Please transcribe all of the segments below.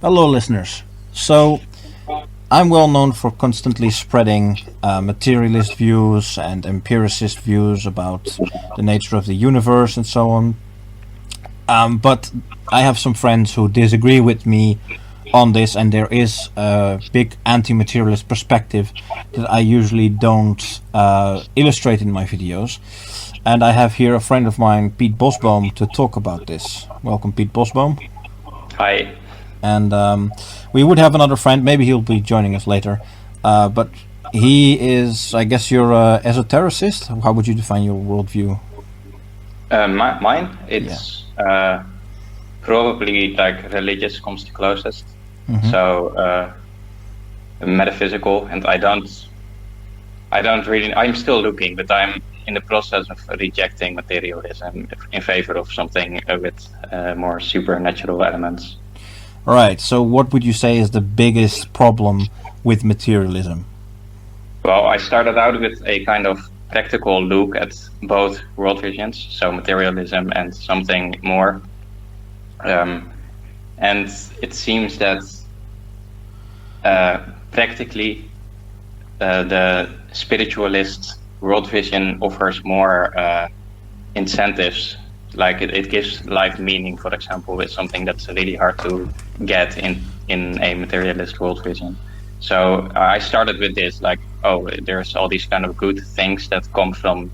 Hello, listeners. So, I'm well known for constantly spreading materialist views and empiricist views about the nature of the universe and so on. But I have some friends who disagree with me on this, and there is a big anti-materialist perspective that I usually don't illustrate in my videos. And I have here a friend of mine, Pete Bosboom, to talk about this. Welcome, Pete Bosboom. Hi. And we would have another friend, maybe he'll be joining us later. But he is, I guess you're an esotericist? How would you define your worldview? Mine? It's probably like religious comes the closest. Mm-hmm. So metaphysical, and I don't really, I'm still looking, but I'm in the process of rejecting materialism in favor of something with more supernatural elements. Right, so what would you say is the biggest problem with materialism? Well, I started out with a kind of practical look at both world visions, so materialism and something more. And it seems that practically the spiritualist world vision offers more incentives. Like it gives life meaning, for example, with something that's really hard to get in a materialist world vision. So I started with this, like, oh, there's all these kind of good things that come from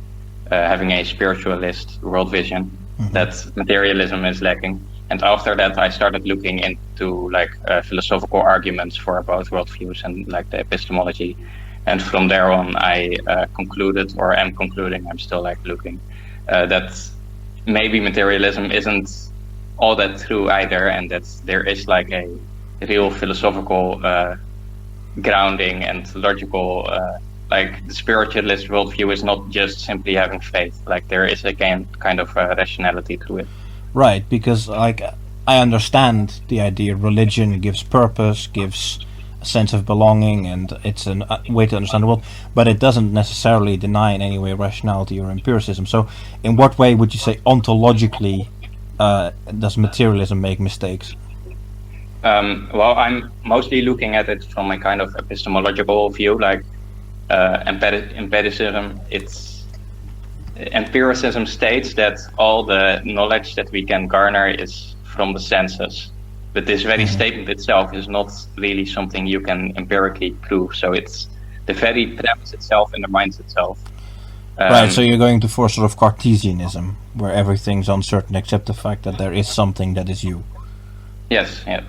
having a spiritualist world vision that materialism is lacking. And after that, I started looking into like philosophical arguments for both worldviews and like the epistemology. And from there on, I concluded, or am concluding, I'm still like looking, that maybe materialism isn't all that true either, and that there is like a real philosophical grounding and logical, like the spiritualist worldview is not just simply having faith, like there is again kind of rationality to it. Right, because like I understand the idea religion gives purpose, gives a sense of belonging, and it's a way to understand the world, but it doesn't necessarily deny in any way rationality or empiricism. So in what way would you say ontologically does materialism make mistakes? Well, I'm mostly looking at it from a kind of epistemological view, like empiricism. Empiricism states that all the knowledge that we can garner is from the senses. But this very statement itself is not really something you can empirically prove. So it's the very premise itself undermines itself. Right, so you're going for sort of Cartesianism, where everything's uncertain except the fact that there is something that is you. Yes, yeah.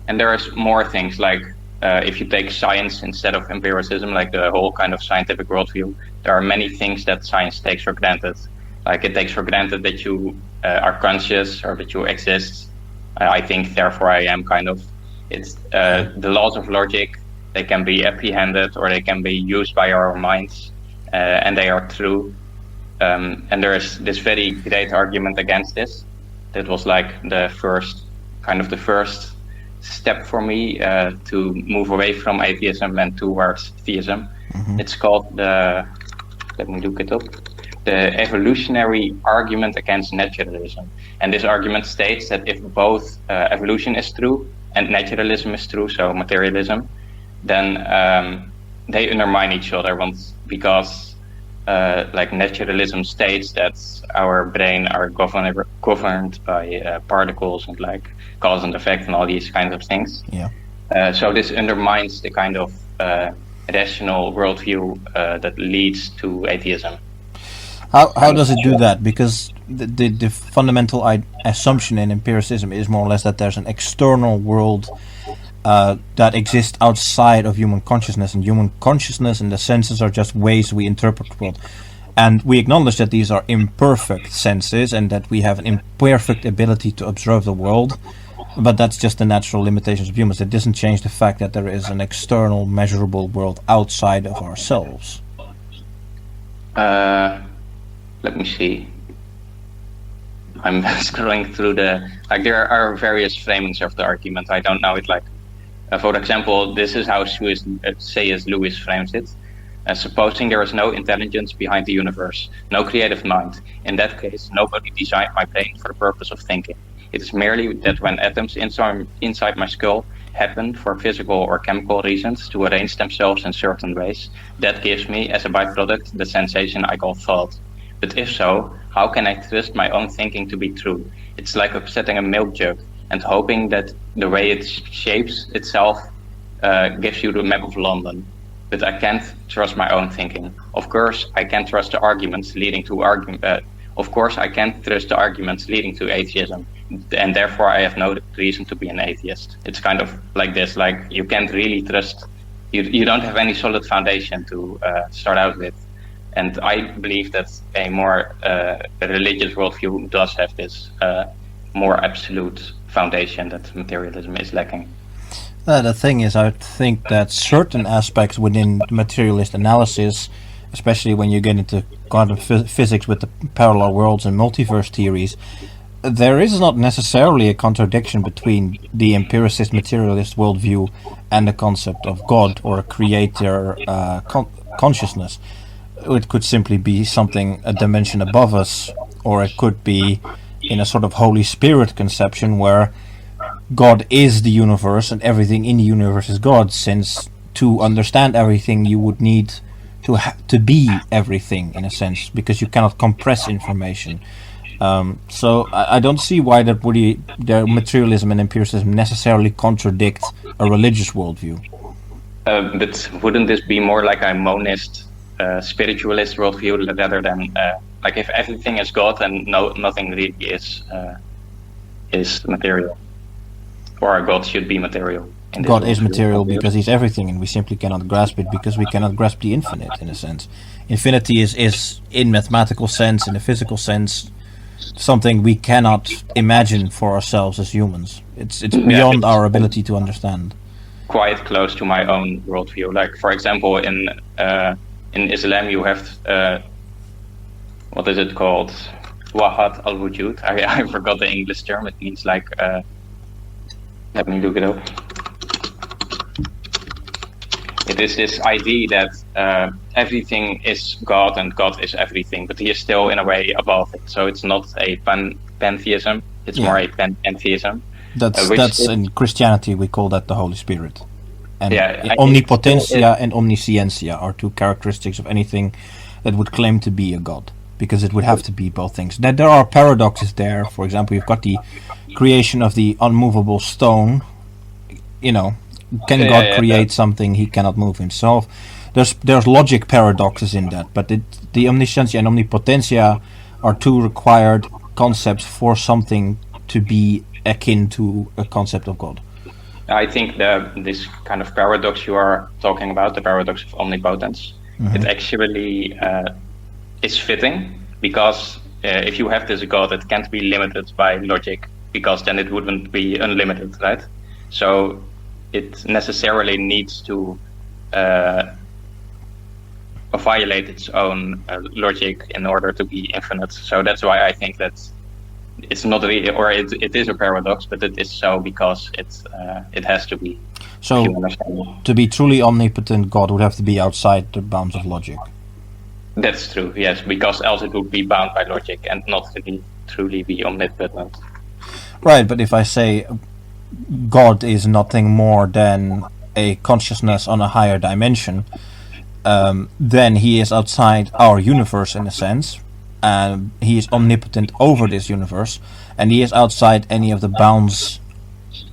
And there is more things, like if you take science instead of empiricism, like the whole kind of scientific worldview, there are many things that science takes for granted. Like it takes for granted that you are conscious or that you exist. I think, therefore I am kind of. It's the laws of logic, they can be apprehended or they can be used by our minds, and they are true. And there is this very great argument against this. That was like the first step for me to move away from atheism and towards theism. It's called let me look it up. The evolutionary argument against naturalism. And this argument states that if both evolution is true and naturalism is true, so materialism, then they undermine each other because like naturalism states that our brain are governed by particles and like cause and effect and all these kinds of things. Yeah. So this undermines the kind of rational worldview that leads to atheism. How does it do that? Because the fundamental assumption in empiricism is more or less that there's an external world that exists outside of human consciousness, and human consciousness and the senses are just ways we interpret the world. And we acknowledge that these are imperfect senses and that we have an imperfect ability to observe the world, but that's just the natural limitations of humans. It doesn't change the fact that there is an external measurable world outside of ourselves. Let me see. I'm scrolling through there are various framings of the argument. I don't know it like, for example, this is how C.S. Lewis frames it. Supposing there is no intelligence behind the universe, no creative mind. In that case, nobody designed my brain for the purpose of thinking. It is merely that when atoms inside my skull happen for physical or chemical reasons to arrange themselves in certain ways, that gives me, as a byproduct, the sensation I call thought. But if so, how can I trust my own thinking to be true? It's like upsetting a milk jug and hoping that the way it shapes itself gives you the map of London. But I can't trust my own thinking. Of course, I can't trust the arguments leading to atheism, and therefore I have no reason to be an atheist. It's kind of like this, like you can't really trust, you don't have any solid foundation to start out with. And I believe that a more religious worldview does have this more absolute foundation that materialism is lacking. The thing is, I think that certain aspects within the materialist analysis, especially when you get into quantum physics with the parallel worlds and multiverse theories, there is not necessarily a contradiction between the empiricist materialist worldview and the concept of God or a creator consciousness. It could simply be something, a dimension above us, or it could be in a sort of Holy Spirit conception where God is the universe and everything in the universe is God, since to understand everything you would need to be everything in a sense, because you cannot compress information. So I don't see why that would the materialism and empiricism necessarily contradict a religious worldview. But wouldn't this be more like a monist, spiritualist worldview rather than like if everything is God and nothing really is material, or God should be material? God is material because he's everything, and we simply cannot grasp it because we cannot grasp the infinite in a sense. Infinity is in mathematical sense, in a physical sense, something we cannot imagine for ourselves as humans. It's beyond our ability to understand. Quite close to my own worldview. Like, for example, in Islam you have what is it called? Wahad al-Wujud. I forgot the English term. It means like let me look it up. It is this idea that everything is God and God is everything, but he is still in a way above it. So it's not a pantheism, it's more a pantheism. That's in Christianity we call that the Holy Spirit. And yeah, omnipotentia and omniscientia are two characteristics of anything that would claim to be a God, because it would have to be both things. That there are paradoxes there. For example, you've got the creation of the unmovable stone. You know, can God create something he cannot move himself? There's logic paradoxes in that, but the omniscientia and omnipotentia are two required concepts for something to be akin to a concept of God. I think this kind of paradox you are talking about, the paradox of omnipotence, it actually is fitting, because if you have this God, it can't be limited by logic, because then it wouldn't be unlimited, right? So it necessarily needs to violate its own logic in order to be infinite. So that's why I think that it's not really, or it is a paradox, but it is so because it has to be. So to be truly omnipotent, God would have to be outside the bounds of logic. That's true, yes, because else it would be bound by logic and not really truly be omnipotent. Right, but if I say God is nothing more than a consciousness on a higher dimension, then he is outside our universe in a sense. He is omnipotent over this universe, and he is outside any of the bounds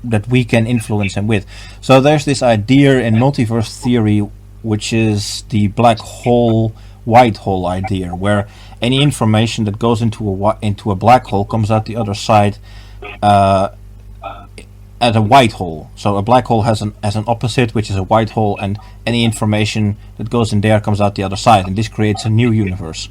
that we can influence him with. So there's this idea in multiverse theory, which is the black hole, white hole idea, where any information that goes into a black hole comes out the other side at a white hole. So a black hole has an opposite, which is a white hole, and any information that goes in there comes out the other side, and this creates a new universe.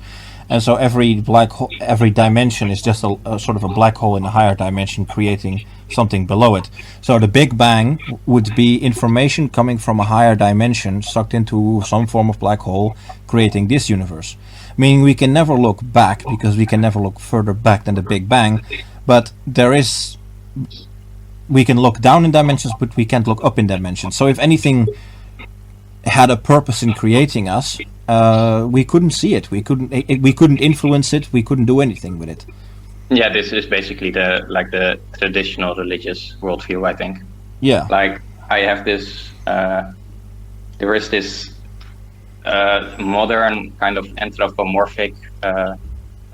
And so every black hole, every dimension is just a sort of a black hole in a higher dimension, creating something below it. So the Big Bang would be information coming from a higher dimension sucked into some form of black hole, creating this universe. Meaning we can never look back, because we can never look further back than the Big Bang. But we can look down in dimensions, but we can't look up in dimensions. So if anything had a purpose in creating us, we couldn't see it. We couldn't influence it. We couldn't do anything with it. Yeah, this is basically the traditional religious worldview, I think. Yeah. Like I have this, there is this modern kind of anthropomorphic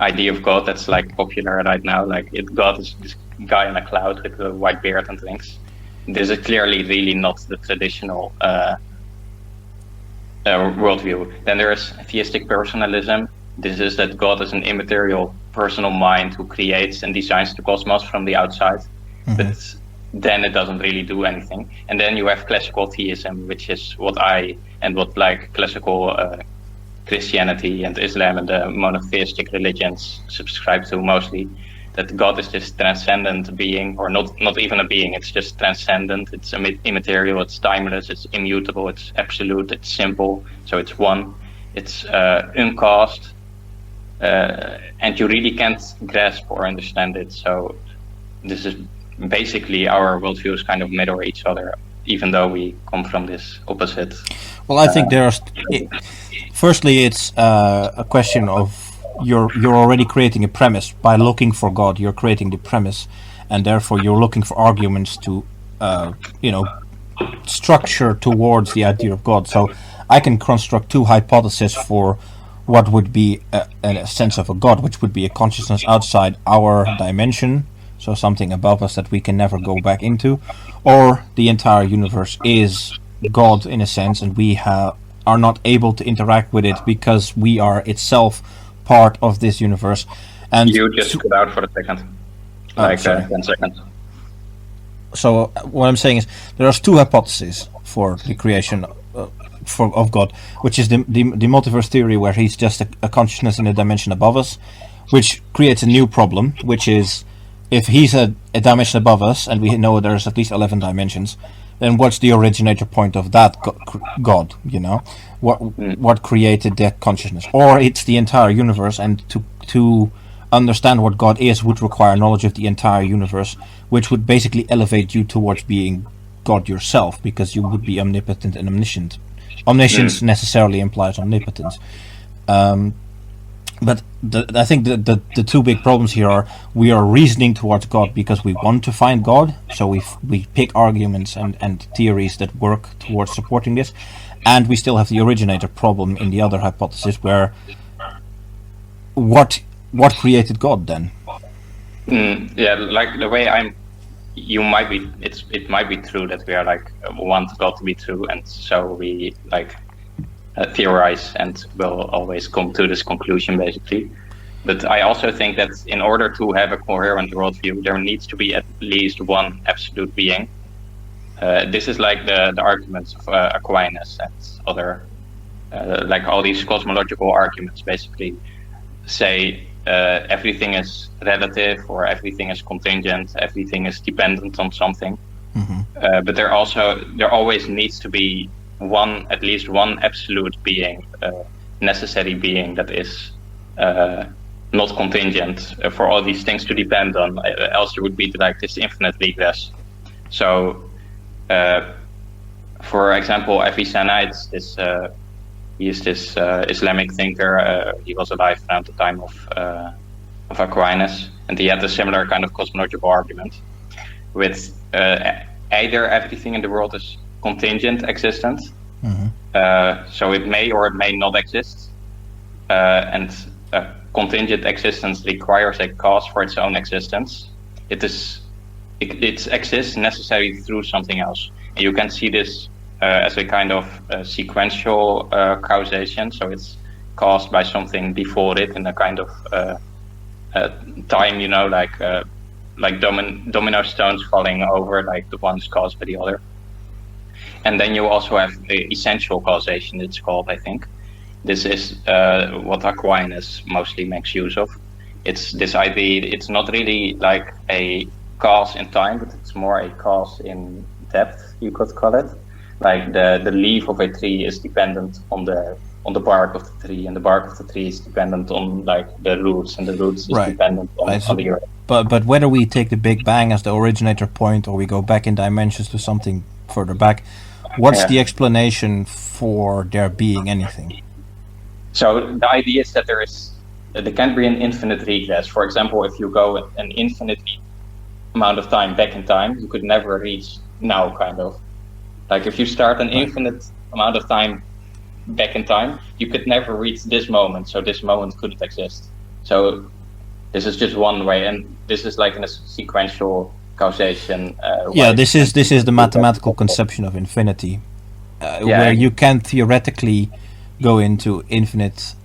idea of God that's like popular right now. Like God is this guy in a cloud with a white beard and things. This is clearly really not the traditional worldview. Then there is theistic personalism. This is that God is an immaterial personal mind who creates and designs the cosmos from the outside, but then it doesn't really do anything. And then you have classical theism, which is what like classical Christianity and Islam and the monotheistic religions subscribe to mostly. That God is this transcendent being, or not even a being. It's just transcendent. It's immaterial. It's timeless. It's immutable. It's absolute. It's simple. So it's one. It's uncaused, and you really can't grasp or understand it. So this is basically our worldviews kind of mirror each other, even though we come from this opposite. Well, I think firstly, it's a question of you're already creating a premise by looking for God. You're creating the premise, and therefore you're looking for arguments to, structure towards the idea of God. So I can construct two hypotheses for what would be a sense of a God, which would be a consciousness outside our dimension, so something above us that we can never go back into, or the entire universe is God in a sense, and we are not able to interact with it because we are itself part of this universe. And you just cut out for a second, like 10 seconds. So what I'm saying is there are two hypotheses for the creation of God, which is the multiverse theory, where he's just a consciousness in a dimension above us, which creates a new problem, which is if he's a dimension above us, and we know there's at least 11 dimensions, then what's the originator point of that God? What created that consciousness? Or it's the entire universe, and to understand what God is would require knowledge of the entire universe, which would basically elevate you towards being God yourself, because you would be omnipotent and omniscient. Omniscience necessarily implies omnipotence. But I think the two big problems here are we are reasoning towards God because we want to find God, so we pick arguments and theories that work towards supporting this, and we still have the originator problem in the other hypothesis, where what created God then? Yeah, like the way it might be true that we are like want God to be true, and so we like theorize and will always come to this conclusion basically. But I also think that in order to have a coherent worldview, there needs to be at least one absolute being. This is like the arguments of Aquinas and other, like all these cosmological arguments basically say everything is relative, or everything is contingent, everything is dependent on something. But there always needs to be at least one absolute being, necessary being that is not contingent for all these things to depend on. Else there would be like this infinite regress. So, for example, Avicenna, he is this Islamic thinker. He was alive around the time of Aquinas, and he had a similar kind of cosmological argument with either everything in the world is contingent existence, so it may or it may not exist, and contingent existence requires a cause for its own existence. It exists necessarily through something else, and you can see this as a kind of sequential causation. So it's caused by something before it in a kind of time, like domino stones falling over, like the one's caused by the other. And then you also have the essential causation, it's called, I think. This is what Aquinas mostly makes use of. It's this idea, it's not really like a cause in time, but it's more a cause in depth, you could call it. Like the leaf of a tree is dependent on the bark of the tree, and the bark of the tree is dependent on like the roots, and the roots is dependent on the earth. But whether we take the Big Bang as the originator point, or we go back in dimensions to something further back, what's the explanation for there being anything? So the idea is that there is there can't be an infinite regress. For example, if you go an infinite amount of time back in time, you could never reach now, kind of. Like if you start an infinite amount of time back in time, you could never reach this moment, so this moment couldn't exist. So this is just one way, and this is like in a sequential causation. This is the mathematical conception of infinity, where you can theoretically go into infinity,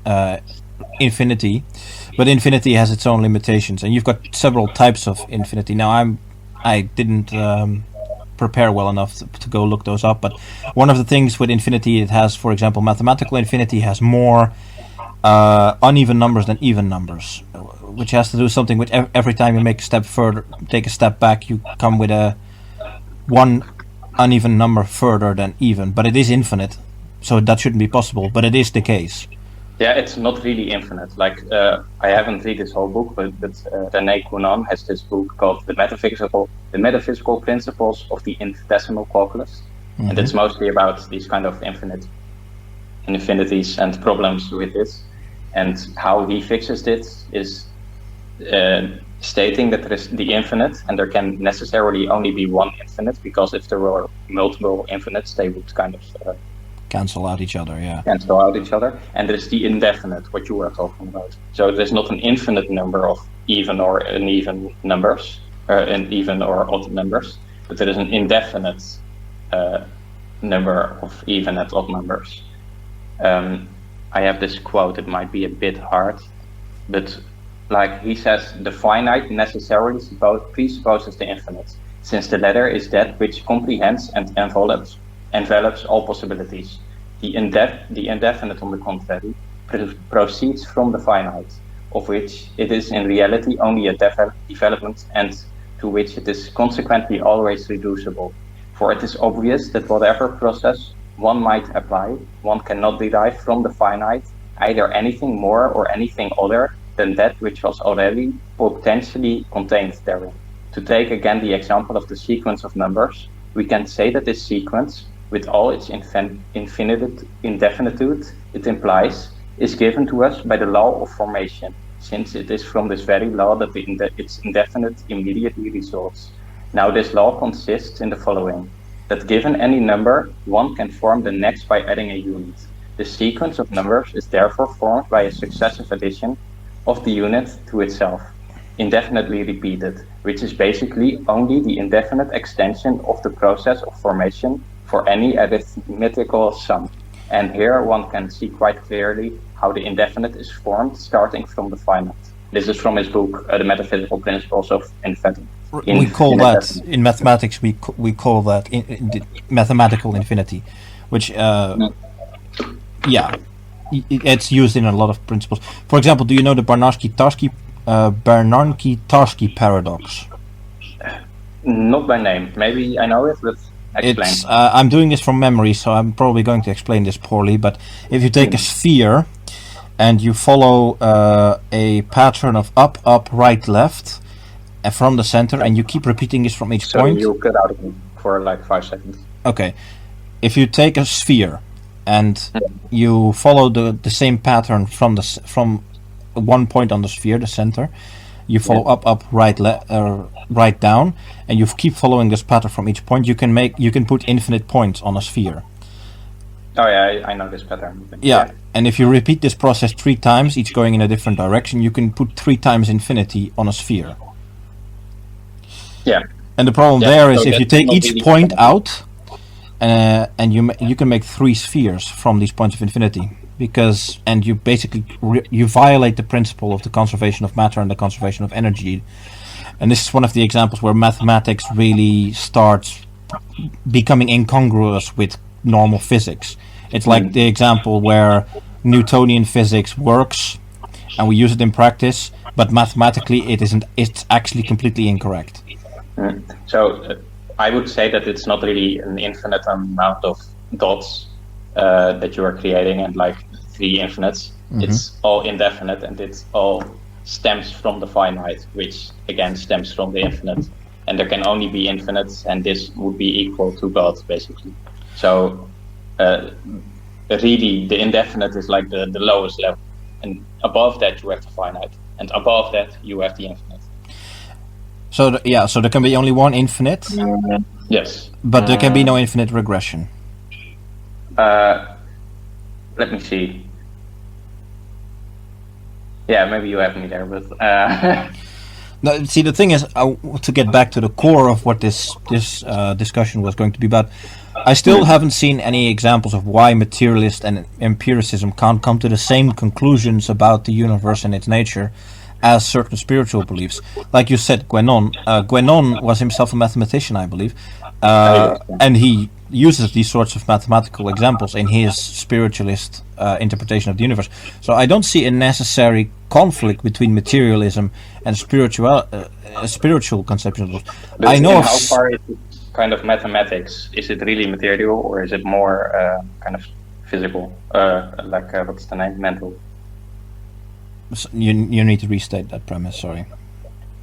but infinity has its own limitations, and you've got several types of infinity. Now I didn't prepare well enough to go look those up, but one of the things with infinity, it has, for example, mathematical infinity has more uneven numbers than even numbers, which has to do something with every time you make a step further, take a step back, you come with one uneven number further than even, but it is infinite, so that shouldn't be possible, but it is the case. Yeah, it's not really infinite. Like, I haven't read this whole book, but René Guénon has this book called The Metaphysical Principles of the Infinitesimal Calculus. Mm-hmm. And it's mostly about these kind of infinities and problems with this. And how he fixes this is stating that there is the infinite, and there can necessarily only be one infinite, because if there were multiple infinites, they would kind of cancel out each other, and there's the indefinite, what you were talking about. So there's not an infinite number of even or uneven numbers, and even or odd numbers, but there is an indefinite number of even and odd numbers. I have this quote, it might be a bit hard, but like he says, the finite necessarily presupposes the infinite, since the latter is that which comprehends and envelops all possibilities. The indefinite, on the contrary, proceeds from the finite, of which it is in reality only a development, and to which it is consequently always reducible. For it is obvious that whatever process one might apply, one cannot derive from the finite either anything more or anything other than that which was already potentially contained therein. To take again the example of the sequence of numbers, we can say that this sequence, with all its indefinitude it implies, is given to us by the law of formation, since it is from this very law that its indefinite immediately results. Now this law consists in the following, that given any number, one can form the next by adding a unit. The sequence of numbers is therefore formed by a successive addition of the unit to itself, indefinitely repeated, which is basically only the indefinite extension of the process of formation for any arithmetical sum. And here one can see quite clearly how the indefinite is formed starting from the finite. This is from his book, The Metaphysical Principles of Infinity. We call that, in mathematics, we call that mathematical infinity, which, it's used in a lot of principles. For example, do you know the Bernanke-Tarski paradox? Not by name. Maybe I know it, but explain. I'm doing this from memory, so I'm probably going to explain this poorly, but if you take a sphere and you follow a pattern of up, right, left from the center, and you keep repeating this from each point. So you'll cut out of me for like 5 seconds. Okay. If you take a sphere and you follow the same pattern from one point on the sphere, the center, you follow up, right, right, down, and you keep following this pattern from each point. You can put infinite points on a sphere. Oh yeah, I know this pattern. Yeah, and if you repeat this process 3 times, each going in a different direction, you can put 3 times infinity on a sphere. Yeah. And the problem there is, if you take each point out, and you can make 3 spheres from these points of infinity, and you basically you violate the principle of the conservation of matter and the conservation of energy. And this is one of the examples where mathematics really starts becoming incongruous with normal physics. It's like the example where Newtonian physics works and we use it in practice, but mathematically it isn't. It's actually completely incorrect. So I would say that it's not really an infinite amount of dots that you are creating and like 3 infinites. Mm-hmm. It's all indefinite, and it all stems from the finite, which again stems from the infinite. And there can only be infinites, and this would be equal to God, basically. So really the indefinite is like the lowest level. and above that you have the finite, and above that you have the infinite. So so there can be only one infinite. Yes. But there can be no infinite regression. Let me see. Yeah, maybe you have me there, but No, see, the thing is, to get back to the core of what this discussion was going to be about, I still haven't seen any examples of why materialist and empiricism can't come to the same conclusions about the universe and its nature as certain spiritual beliefs. Like you said, Guénon was himself a mathematician, I believe, and he uses these sorts of mathematical examples in his spiritualist interpretation of the universe. So I don't see a necessary conflict between materialism and spiritual conception of those. But I know how far is it kind of mathematics? Is it really material, or is it more kind of physical? What's the name? Mental. You need to restate that premise. Sorry.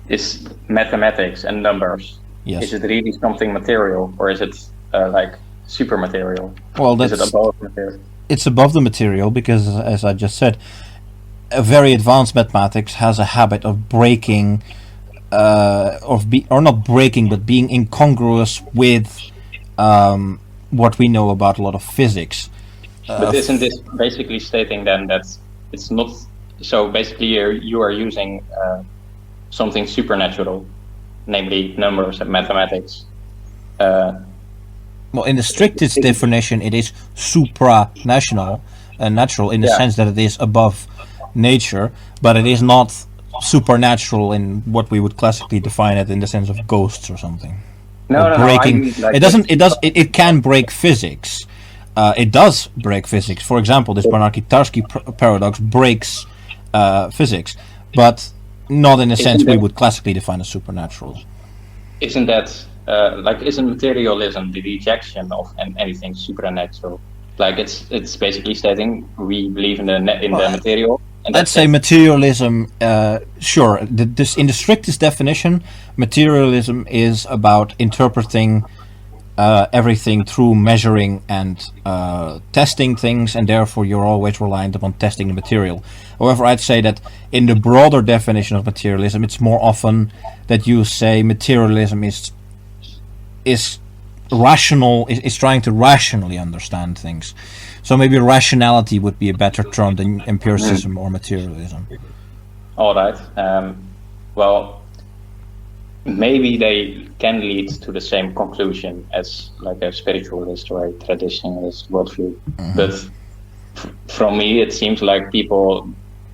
Is mathematics and numbers? Yes. Is it really something material, or is it like super material? Well, is it above material? It's above the material because, as I just said, a very advanced mathematics has a habit of breaking, or not breaking, but being incongruous with what we know about a lot of physics. But isn't this basically stating then that it's not? So basically, you are using something supernatural, namely numbers and mathematics. Well, in the strictest definition, it is supranational, natural in the sense that it is above nature, but it is not supernatural in what we would classically define it in the sense of ghosts or something. No, breaking. I mean, like it doesn't. It can break physics. It does break physics. For example, this Bernard-Tarski paradox breaks physics, but not in the sense we would classically define as supernatural. Isn't that isn't materialism the rejection of anything supernatural? Like it's basically stating we believe in the material. And let's say materialism. Sure, this in the strictest definition, materialism is about interpreting everything through measuring and testing things, and therefore you're always reliant upon testing the material. However, I'd say that in the broader definition of materialism, it's more often that you say materialism is rational, is trying to rationally understand things. So maybe rationality would be a better term than empiricism or materialism. All right. Well, maybe they can lead to the same conclusion as like a spiritualist or a traditionalist worldview. But from me, it seems like people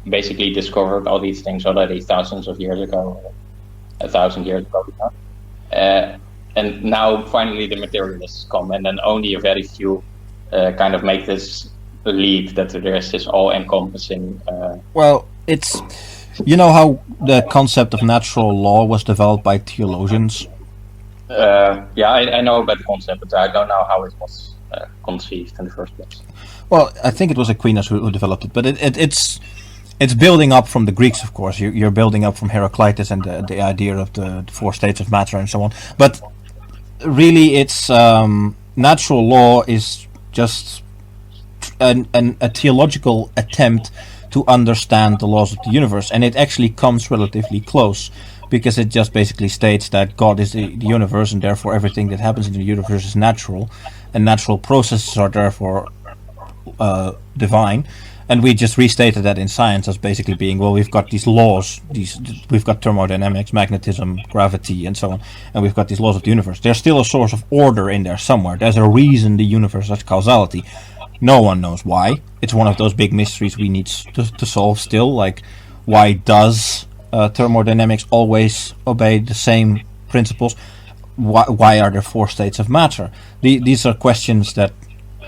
basically discovered all these things already thousands of years ago, 1,000 years ago. And now finally the materialists come, and then only a very few kind of make this leap that there's this all-encompassing... Well, it's... You know how the concept of natural law was developed by theologians? I know about the concept, but I don't know how it was conceived in the first place. Well, I think it was Aquinas who developed it, but it's building up from the Greeks, of course. You're building up from Heraclitus and the idea of the four states of matter and so on. But really, it's natural law is just a theological attempt to understand the laws of the universe, and it actually comes relatively close, because it just basically states that God is the universe, and therefore everything that happens in the universe is natural, and natural processes are therefore divine. And we just restated that in science as basically being, well, we've got these laws, we've got thermodynamics, magnetism, gravity, and so on, and we've got these laws of the universe. There's still a source of order in there somewhere. There's a reason the universe has causality. No one knows why. It's one of those big mysteries we need to solve still. Like, why does thermodynamics always obey the same principles? Why are there four states of matter? These are questions that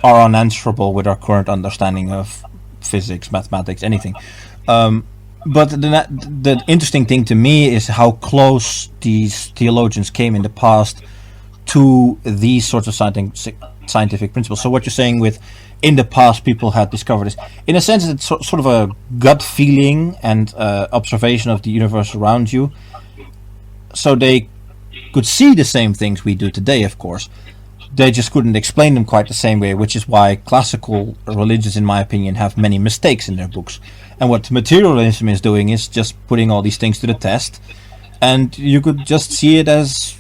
are unanswerable with our current understanding of physics, mathematics, anything. But the interesting thing to me is how close these theologians came in the past to these sorts of scientific principles. So what you're saying with in the past people had discovered this, in a sense it's sort of a gut feeling and observation of the universe around you. So they could see the same things we do today, of course. they just couldn't explain them quite the same way, which is why classical religions, in my opinion, have many mistakes in their books. And what materialism is doing is just putting all these things to the test, and you could just see it as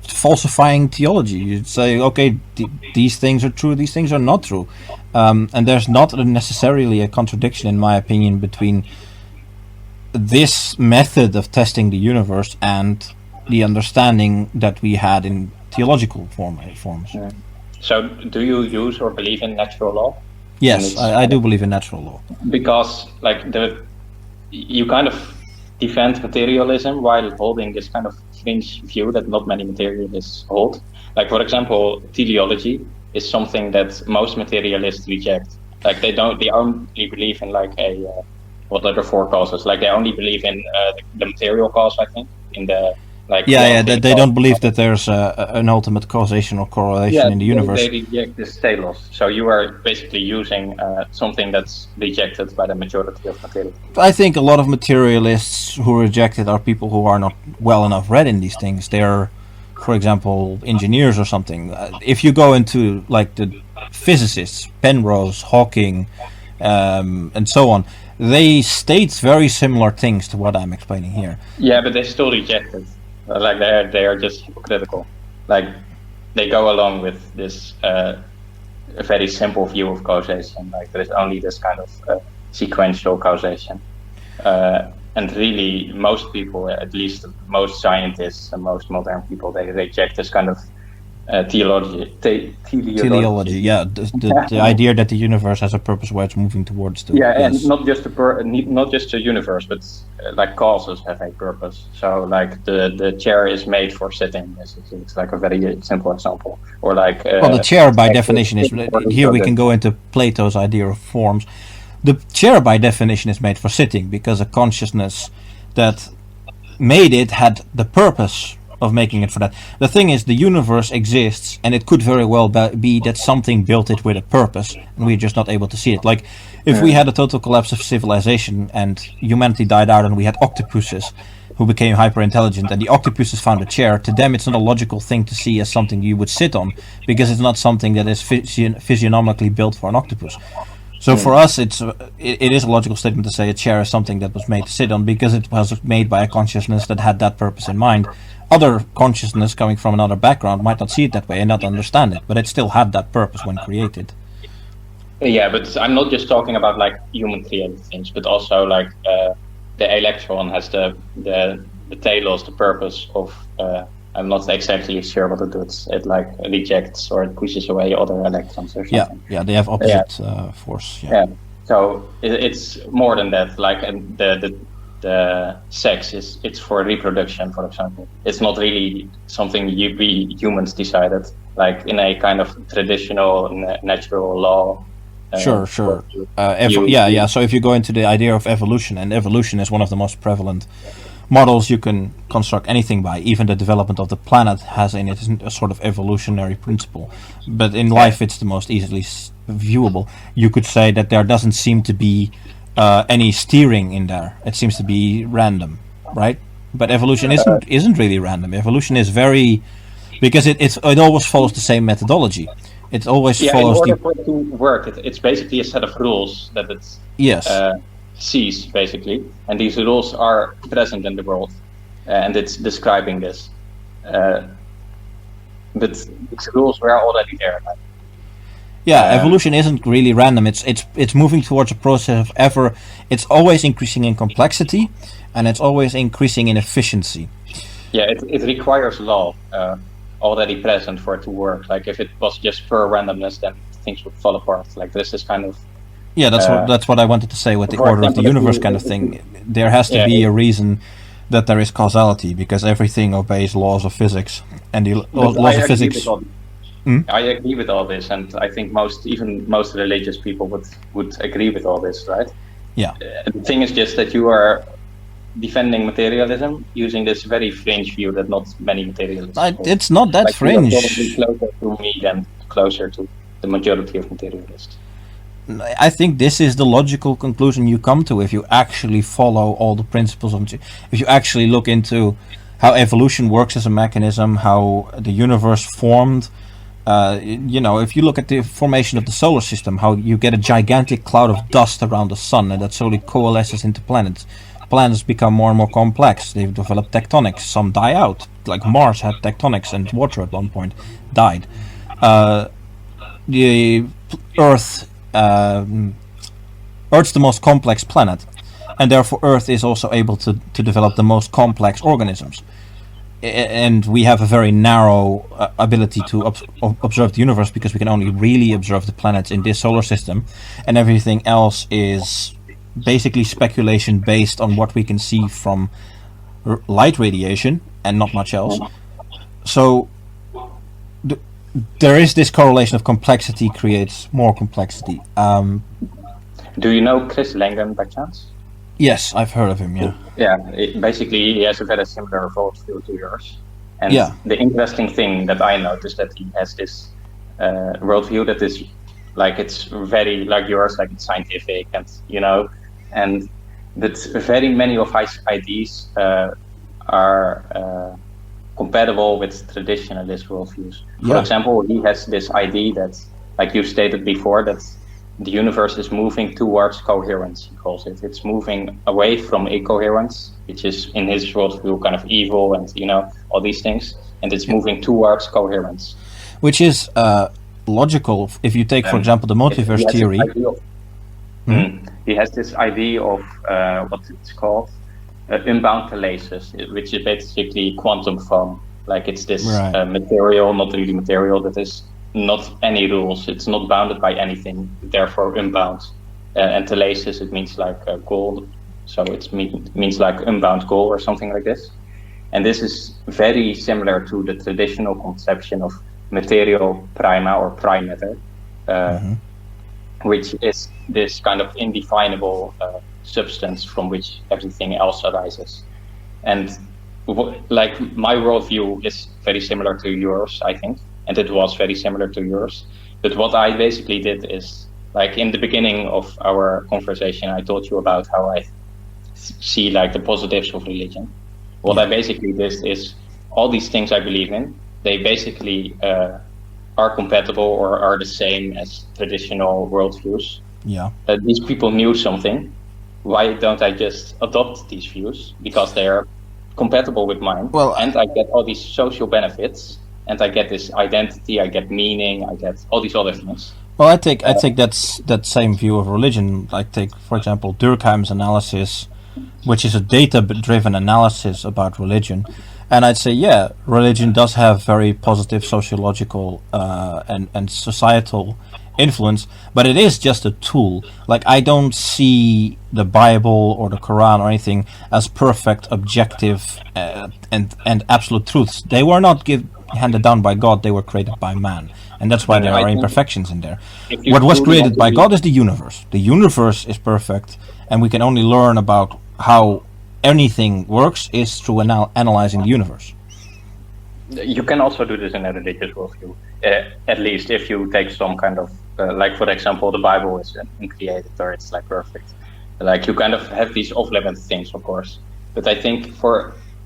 falsifying theology. You'd say, okay, these things are true, these things are not true. And there's not necessarily a contradiction, in my opinion, between this method of testing the universe and the understanding that we had in theological forms. Yeah. So, do you use or believe in natural law? Yes, I do believe in natural law. Because, like, you kind of defend materialism while holding this kind of fringe view that not many materialists hold. Like, for example, teleology is something that most materialists reject. Like, they only believe in like what are the four causes? Like, they only believe in the material cause, I think, in the like. They don't believe that there's an ultimate causation or correlation in the universe. They reject this telos. So you are basically using something that's rejected by the majority of materialists. I think a lot of materialists who reject it are people who are not well enough read in these things. They're, for example, engineers or something. If you go into like the physicists, Penrose, Hawking, and so on, they state very similar things to what I'm explaining here. Yeah, but they still reject it. Like they are just hypocritical. Like they go along with this a very simple view of causation. Like there is only this kind of sequential causation. And really, most people, at least most scientists and most modern people, they reject this kind of teleology. Teleology, yeah, the idea that the universe has a purpose where it's moving towards. And not just the universe, but like causes have a purpose. So, like the chair is made for sitting. It's like a very simple example. Or like the chair by definition is. Here we can go into Plato's idea of forms. The chair by definition is made for sitting because a consciousness that made it had the purpose of making it for that. The thing is, the universe exists, and it could very well be that something built it with a purpose, and we're just not able to see it. Like, if we had a total collapse of civilization, and humanity died out, and we had octopuses who became hyper-intelligent, and the octopuses found a chair, to them it's not a logical thing to see as something you would sit on, because it's not something that is physiognomically built for an octopus. So for us, it is a logical statement to say a chair is something that was made to sit on, because it was made by a consciousness that had that purpose in mind. Other consciousness coming from another background might not see it that way and not understand it, but it still had that purpose when created. Yeah, but I'm not just talking about like human created things, but also like the electron has the telos, the purpose of I'm not exactly sure what it does. It like rejects or it pushes away other electrons or something. Yeah, they have opposite force. Yeah. So it's more than that. Like the sex it's for reproduction, for example. It's not really something we humans decided, like in a kind of traditional natural law. Sure. So if you go into the idea of evolution, and evolution is one of the most prevalent models you can construct anything by. Even the development of the planet has in it a sort of evolutionary principle. But in life, it's the most easily viewable. You could say that there doesn't seem to be any steering in there. It seems to be random, right? But evolution isn't really random. Evolution is very, because it always follows the same methodology. It always follows. In order for it to work, it's basically a set of rules that it sees, basically, and these rules are present in the world, and it's describing this. But these rules were already there. Evolution isn't really random. It's moving towards a process of it's always increasing in complexity, and it's always increasing in efficiency. Yeah, it requires law already present for it to work. Like if it was just pure randomness, then things would fall apart. Like this is kind of that's what I wanted to say with the order of the universe kind of thing. There has to be a reason that there is causality, because everything obeys laws of physics, and the laws of physics. I agree with all this, and I think most religious people would agree with all this, right? Yeah. The thing is just that you are defending materialism using this very fringe view that not many materialists. It's not that fringe. You're probably closer to me than closer to the majority of materialists. I think this is the logical conclusion you come to if you actually follow all the principles of, if you actually look into how evolution works as a mechanism, how the universe formed, If you look at the formation of the solar system, how you get a gigantic cloud of dust around the sun, and that slowly coalesces into planets. Planets become more and more complex. They've developed tectonics. Some die out. Like Mars had tectonics, and water at one point died. The Earth, Earth's the most complex planet, and therefore Earth is also able to develop the most complex organisms. And we have a very narrow ability to observe the universe, because we can only really observe the planets in this solar system, and everything else is basically speculation based on what we can see from light radiation and not much else. So there is this correlation of complexity creates more complexity. Do you know Chris Langan by chance? Yes, I've heard of him, yeah. Yeah, basically he has a very similar worldview to yours. And Yeah. the interesting thing that I noticed, that he has this worldview that is like, it's very like yours, like it's scientific, and that very many of his ideas are compatible with traditionalist worldviews. For Yeah. example, he has this idea that, like you stated before, that the universe is moving towards coherence, he calls it. It's moving away from incoherence, which is in his worldview kind of evil and, all these things. And it's moving towards coherence. Which is logical if you take, for example, the multiverse theory. He has this idea of what it's called, unbound telesis, which is basically quantum foam. Like it's this material, not really material, that is not any rules. It's not bounded by anything, therefore unbound. And telesis, it means like gold, so it means like unbound gold or something like this. And this is very similar to the traditional conception of material prima or prime matter, which is this kind of indefinable substance from which everything else arises. And like my worldview is very similar to yours, I think, and it was very similar to yours. But what I basically did is, like in the beginning of our conversation, I told you about how I see like the positives of religion. What I basically did is, all these things I believe in, they basically are compatible or are the same as traditional worldviews. Yeah. These people knew something. Why don't I just adopt these views? Because they are compatible with mine. Well, and I get all these social benefits, and I get this identity, I get meaning, I get all these other things. Well, I take that same view of religion. Like take, for example, Durkheim's analysis, which is a data-driven analysis about religion. And I'd say, yeah, religion does have very positive sociological and societal influence, but it is just a tool. Like, I don't see the Bible or the Quran or anything as perfect, objective, and absolute truths. They were not handed down by God, they were created by man. And that's why there are imperfections in there. What was created by God is the universe. The universe is perfect, and we can only learn about how anything works is through analyzing the universe. You can also do this in a religious worldview, at least if you take some kind of, like for example, the Bible is uncreated or it's like perfect. Like you kind of have these off-limit things, of course. But I think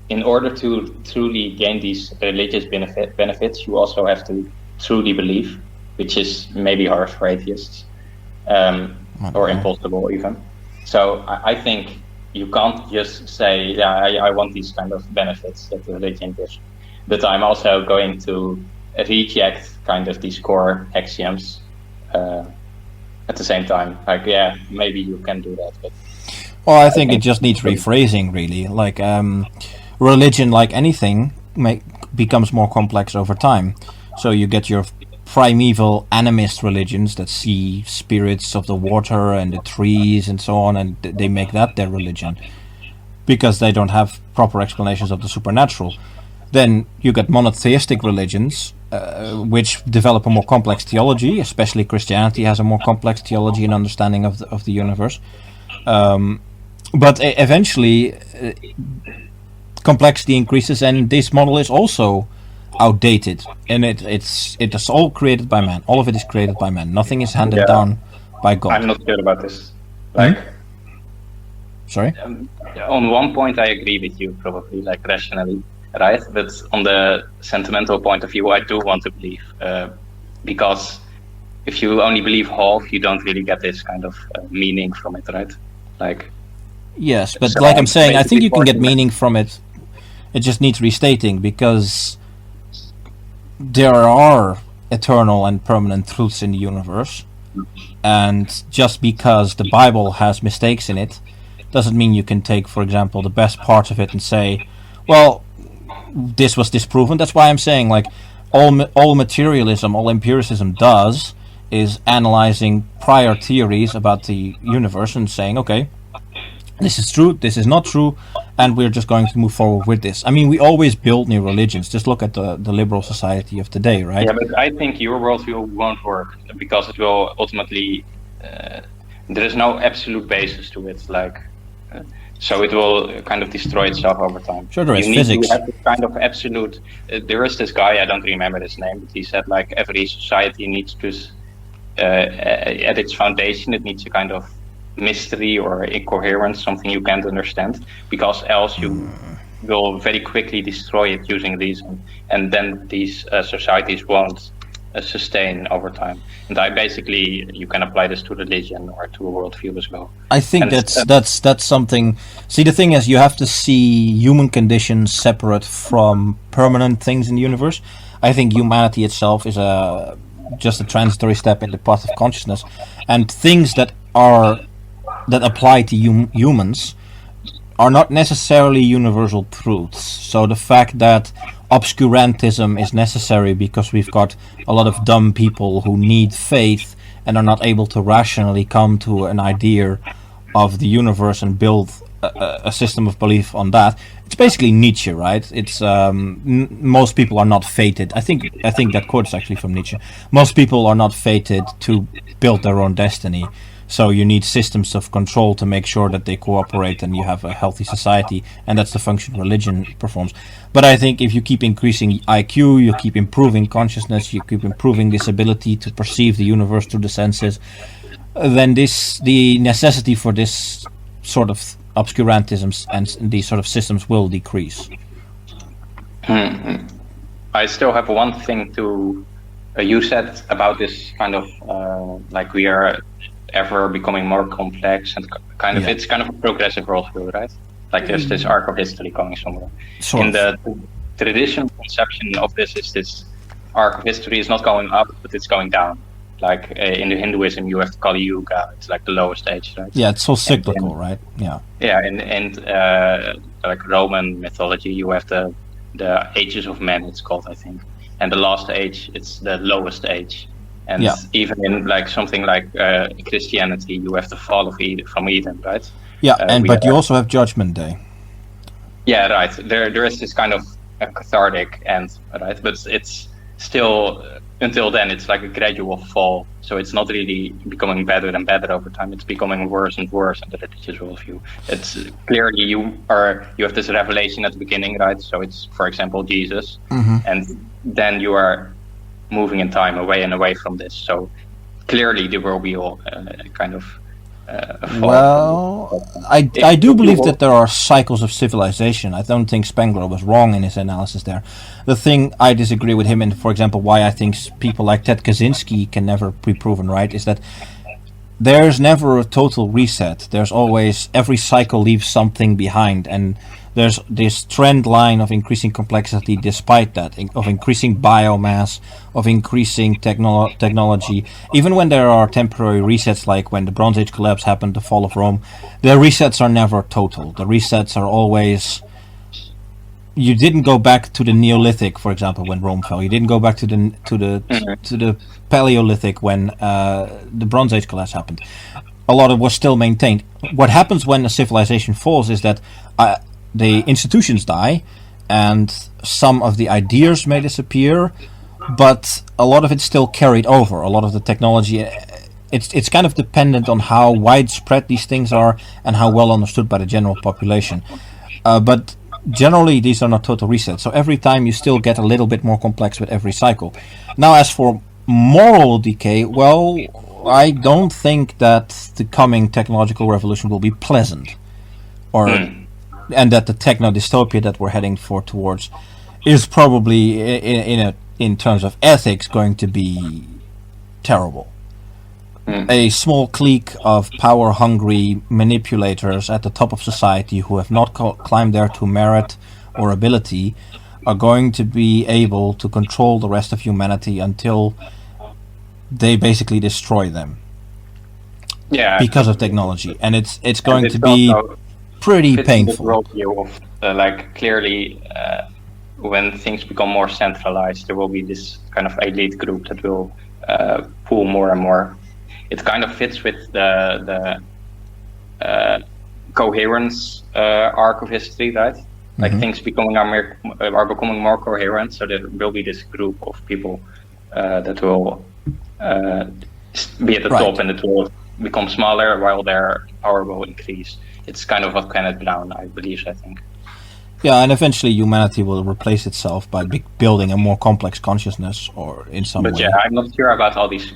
in order to truly gain these religious benefits, you also have to truly believe, which is maybe hard for atheists, or impossible even. So I think you can't just say, yeah, I want these kind of benefits that religion gives, but I'm also going to reject kind of these core axioms at the same time. Like, yeah, maybe you can do that, but well, I think it just needs rephrasing, really. Like religion, like anything, becomes more complex over time. So you get your primeval animist religions that see spirits of the water and the trees and so on, and they make that their religion because they don't have proper explanations of the supernatural. Then you get monotheistic religions, which develop a more complex theology. Especially Christianity has a more complex theology and understanding of the universe. But eventually, complexity increases, and this model is also outdated, and it is all created by man. All of it is created by man. Nothing is handed down by God. I'm not sure about this. Like, sorry. On one point, I agree with you, probably, like rationally, right? But on the sentimental point of view, I do want to believe. because if you only believe half, you don't really get this kind of meaning from it, right? Like, yes, but so like I'm saying, I think basically you can get forcing- meaning from it. It just needs restating, because there are eternal and permanent truths in the universe, and just because the Bible has mistakes in it doesn't mean you can take, for example, the best parts of it and say, well, this was disproven. That's why I'm saying, like, all materialism, all empiricism does is analyzing prior theories about the universe and saying, okay, this is true, this is not true, and we're just going to move forward with this. I mean, we always build new religions. Just look at the liberal society of today, right? Yeah, but I think your worldview won't work because it will ultimately. There is no absolute basis to it, like, so it will kind of destroy itself over time. Sure, there is you physics. need to have this kind of absolute. There is this guy, I don't remember his name, but he said like every society needs to, at its foundation, it needs a kind of mystery or incoherence, something you can't understand, because else you will very quickly destroy it using reason, and then these societies won't sustain over time. And you can apply this to religion or to a worldview as well. I think And that's something. See, the thing is, you have to see human conditions separate from permanent things in the universe. I think humanity itself is just a transitory step in the path of consciousness, and things that apply to humans are not necessarily universal truths. So the fact that obscurantism is necessary because we've got a lot of dumb people who need faith and are not able to rationally come to an idea of the universe and build a system of belief on that. It's basically Nietzsche, right? It's most people are not fated. I think that quote is actually from Nietzsche. Most people are not fated to build their own destiny. So you need systems of control to make sure that they cooperate and you have a healthy society, and that's the function religion performs. But I think if you keep increasing IQ, you keep improving consciousness, you keep improving this ability to perceive the universe through the senses, then the necessity for this sort of obscurantisms and these sort of systems will decrease. I still have one thing to you said about this kind of like we are ever becoming more complex and kind of it's kind of a progressive worldview, right? Like there's this arc of history going somewhere. In the traditional conception of this is this arc of history is not going up, but it's going down. Like in the Hinduism, you have the Kali Yuga. It's like the lowest age, right? Yeah, it's so cyclical, right? Yeah. Yeah, and like Roman mythology, you have the ages of men. It's called, I think, and the last age, it's the lowest age. And even in like something like Christianity, you have the fall of from Eden, right? Yeah, but you also have Judgment Day. Yeah, right. There is this kind of a cathartic end, right? But it's still until then it's like a gradual fall. So it's not really becoming better and better over time. It's becoming worse and worse in the religious worldview. It's clearly you have this revelation at the beginning, right? So it's, for example, Jesus, and then you are moving in time away and away from this. So clearly there will be all kind of a fall. Well, I do believe that there are cycles of civilization. I don't think Spengler was wrong in his analysis there. The thing I disagree with him, and for example why I think people like Ted Kaczynski can never be proven right, is that there's never a total reset. There's always, every cycle leaves something behind, and there's this trend line of increasing complexity despite that, of increasing biomass, of increasing technology. Even when there are temporary resets, like when the Bronze Age collapse happened, the fall of Rome, the resets are never total. The resets are always... You didn't go back to the Neolithic, for example, when Rome fell. You didn't go back to the Paleolithic when the Bronze Age collapse happened. A lot of it was still maintained. What happens when a civilization falls is that the institutions die, and some of the ideas may disappear, but a lot of it's still carried over. A lot of the technology, it's kind of dependent on how widespread these things are and how well understood by the general population. But generally, these are not total resets. So every time you still get a little bit more complex with every cycle. Now, as for moral decay, well, I don't think that the coming technological revolution will be pleasant, and that the techno dystopia that we're heading towards is probably in a in terms of ethics, going to be terrible. A small clique of power-hungry manipulators at the top of society who have not climbed there to merit or ability are going to be able to control the rest of humanity until they basically destroy them. Yeah, because of technology, and it's going it's to be also pretty fits in the painful. worldview of like clearly when things become more centralized, there will be this kind of elite group that will pull more and more. It kind of fits with the coherence arc of history, right? Like things are becoming more coherent, so there will be this group of people that will be at the top, and it will become smaller while their power will increase. It's kind of what Kenneth Brown, I believe, I think. Yeah, and eventually humanity will replace itself by building a more complex consciousness, or in some way. But yeah, I'm not sure about all these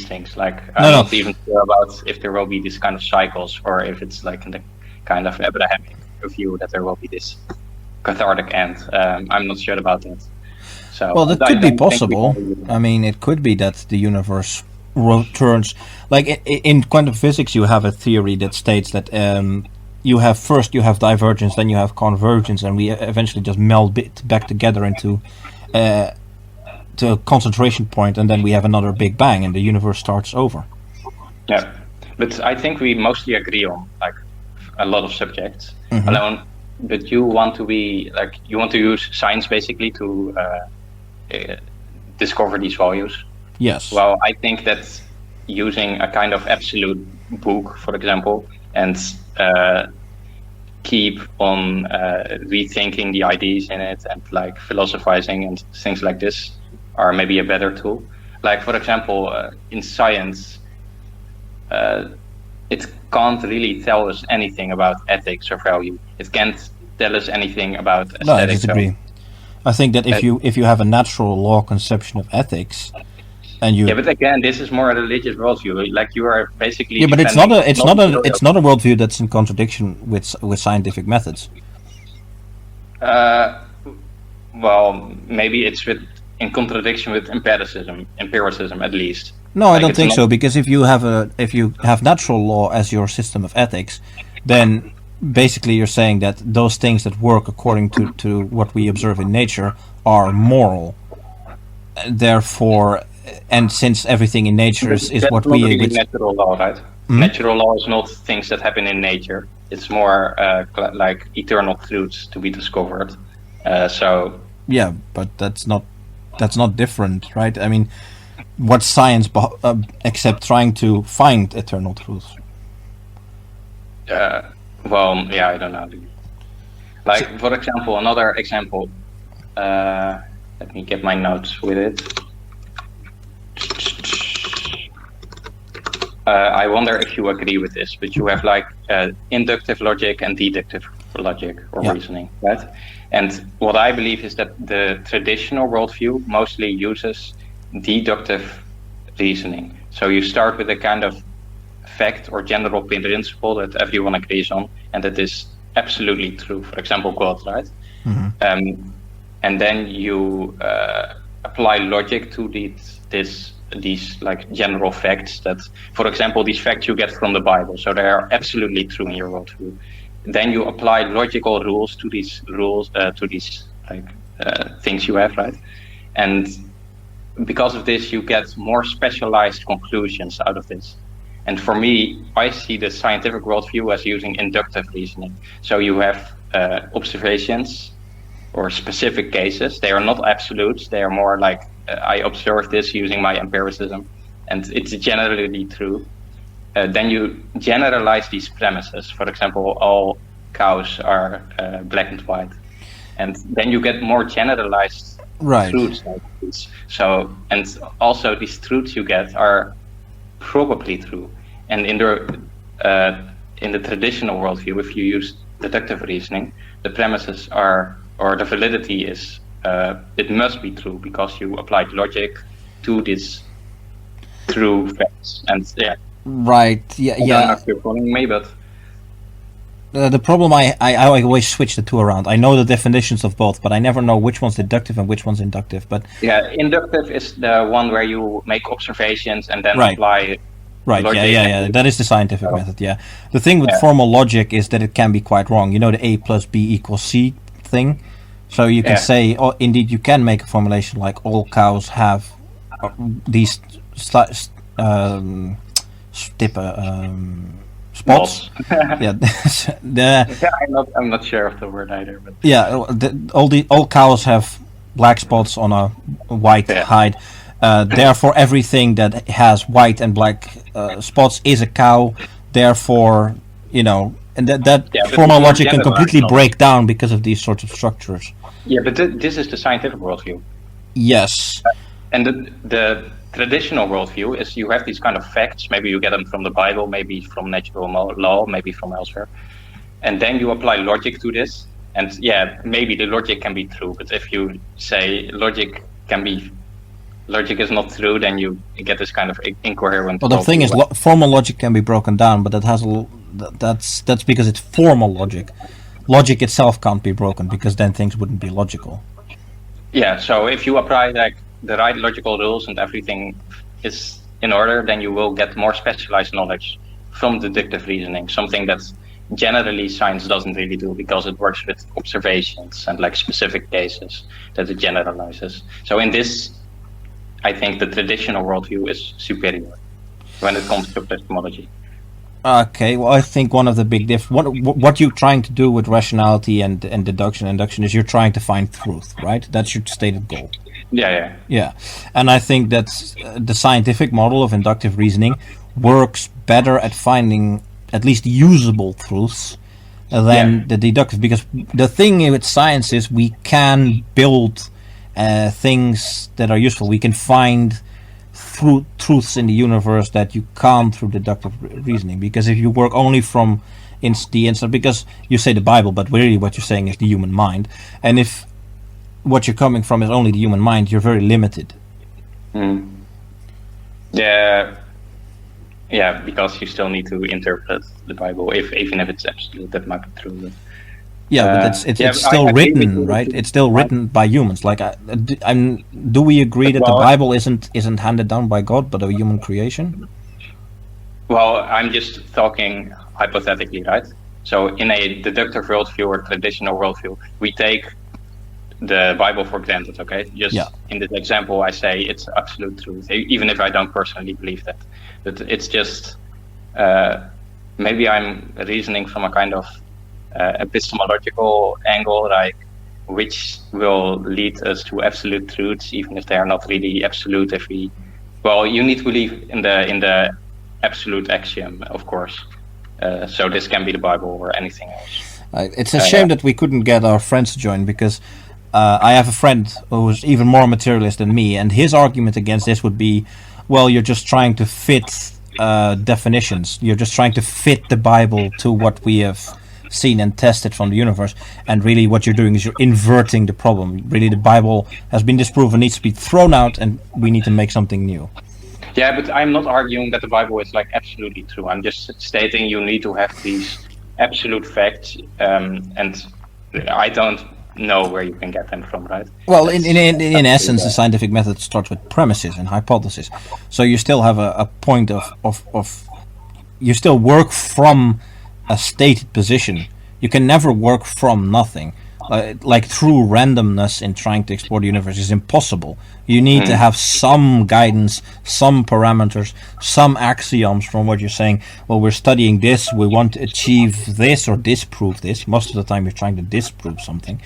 things. Like, I'm not even sure about if there will be these kind of cycles, or if it's like in the kind of Abrahamic view that there will be this cathartic end. I'm not sure about that. So, well, that could be possible. I mean, it could be that the universe returns. Like in quantum physics, you have a theory that states that you have divergence, then you have convergence, and we eventually just meld back together into to a concentration point, and then we have another Big Bang, and the universe starts over. Yeah, but I think we mostly agree on like a lot of subjects. Alone, but you want to use science basically to discover these values. Yes. Well, I think that using a kind of absolute book, for example, and keep on rethinking the ideas in it and like philosophizing and things like this are maybe a better tool. Like, for example, in science, it can't really tell us anything about ethics or value. It can't tell us anything about aesthetics. No, I disagree. I think that if you have a natural law conception of ethics, and you but again, this is more a religious worldview. Like, you are basically but it's not a worldview that's in contradiction with scientific methods. Well, maybe it's in contradiction with empiricism at least. No, I don't think so, because if you have natural law as your system of ethics, then basically you're saying that those things that work according to what we observe in nature are moral. Therefore, and since everything in nature is what we... That's not really natural law, right? Natural law is not things that happen in nature. It's more like eternal truths to be discovered. So... Yeah, but that's not different, right? I mean, what's science except trying to find eternal truths? Well, yeah, I don't know. Like, for example, another example. Let me get my notes with it. I wonder if you agree with this, but you have like inductive logic and deductive logic or reasoning, right? And what I believe is that the traditional worldview mostly uses deductive reasoning. So you start with a kind of fact or general principle that everyone agrees on, and that is absolutely true. For example, God, right? And then you apply logic to these like general facts that, for example, these facts you get from the Bible, so they are absolutely true in your worldview. Then you apply logical rules to these things you have, right? And because of this, you get more specialized conclusions out of this. And for me, I see the scientific worldview as using inductive reasoning. So you have observations or specific cases. They are not absolutes. They are more like, I observe this using my empiricism, and it's generally true. Then you generalize these premises. For example, all cows are black and white. And then you get more generalized truths like this. So, and also these truths you get are probably true. And in the traditional worldview, if you use deductive reasoning, the premises are, or the validity is, it must be true because you applied logic to this true facts. And yeah. Right. Yeah. I don't know if you're following me, but The problem I always switch the two around. I know the definitions of both, but I never know which one's deductive and which one's inductive. But Yeah, inductive is the one where you make observations and then Right. apply right, logic. yeah. That is the scientific Oh. method. Yeah. The thing with Yeah. formal logic is that it can be quite wrong. You know the A plus B equals C thing. So you can Yeah. say, oh, indeed, you can make a formulation like all cows have these spots. Yeah, I'm not sure of the word either, but yeah. All cows have black spots on a white Yeah. hide. Therefore, everything that has white and black spots is a cow. Therefore, and that Yeah, but formal it's more logic can generalized completely knowledge. break down because of these sorts of structures. yeah, but this is the scientific worldview. Yes. And the traditional worldview is you have these kind of facts. Maybe you get them from the Bible, maybe from natural law, maybe from elsewhere. And then you apply logic to this. And yeah, maybe the logic can be true. But if you say logic is not true, then you get this kind of incoherent. Well, the thing is, formal logic can be broken down, but that's because it's formal logic. Logic itself can't be broken because then things wouldn't be logical. Yeah, so if you apply like the right logical rules and everything is in order, then you will get more specialized knowledge from deductive reasoning, something that generally science doesn't really do because it works with observations and like specific cases that it generalizes. So in this, I think the traditional worldview is superior when it comes to epistemology. Okay, well, I think one of the big what you're trying to do with rationality and deduction is you're trying to find truth, right? That's your stated goal. Yeah. Yeah, and I think that the scientific model of inductive reasoning works better at finding at least usable truths than the deductive, because the thing with science is we can build things that are useful. We can find truths in the universe that you can't through deductive reasoning, because if you work only from the instant, because you say the Bible, but really what you're saying is the human mind, and if what you're coming from is only the human mind, you're very limited. Yeah, because you still need to interpret the Bible, even if it's absolute. That might be true. But but it's still written, right? It's still written by humans. Like, do we agree that the Bible isn't handed down by God, but a human creation? Well, I'm just talking hypothetically, right? So in a deductive worldview or traditional worldview, we take the Bible for granted, okay? In this example, I say it's absolute truth, even if I don't personally believe that. But it's just, maybe I'm reasoning from a kind of epistemological angle, like which will lead us to absolute truths, even if they are not really absolute. You need to believe in the absolute axiom, of course. So this can be the Bible or anything else. It's a shame that we couldn't get our friends to join, because I have a friend who's even more materialist than me, and his argument against this would be, well, you're just trying to fit definitions. You're just trying to fit the Bible to what we have seen and tested from the universe, and really what you're doing is you're inverting the problem. Really, the Bible has been disproven, needs to be thrown out, and we need to make something new. Yeah, but I'm not arguing that the Bible is like absolutely true. I'm just stating you need to have these absolute facts, and I don't know where you can get them from, right? Well, in essence, the scientific method starts with premises and hypotheses. So you still have a point of you still work from a stated position. You can never work from nothing. Like true randomness in trying to explore the universe is impossible. You need to have some guidance, some parameters, some axioms from what you're saying. Well, we're studying this, we want to achieve this or disprove this. Most of the time you're trying to disprove something.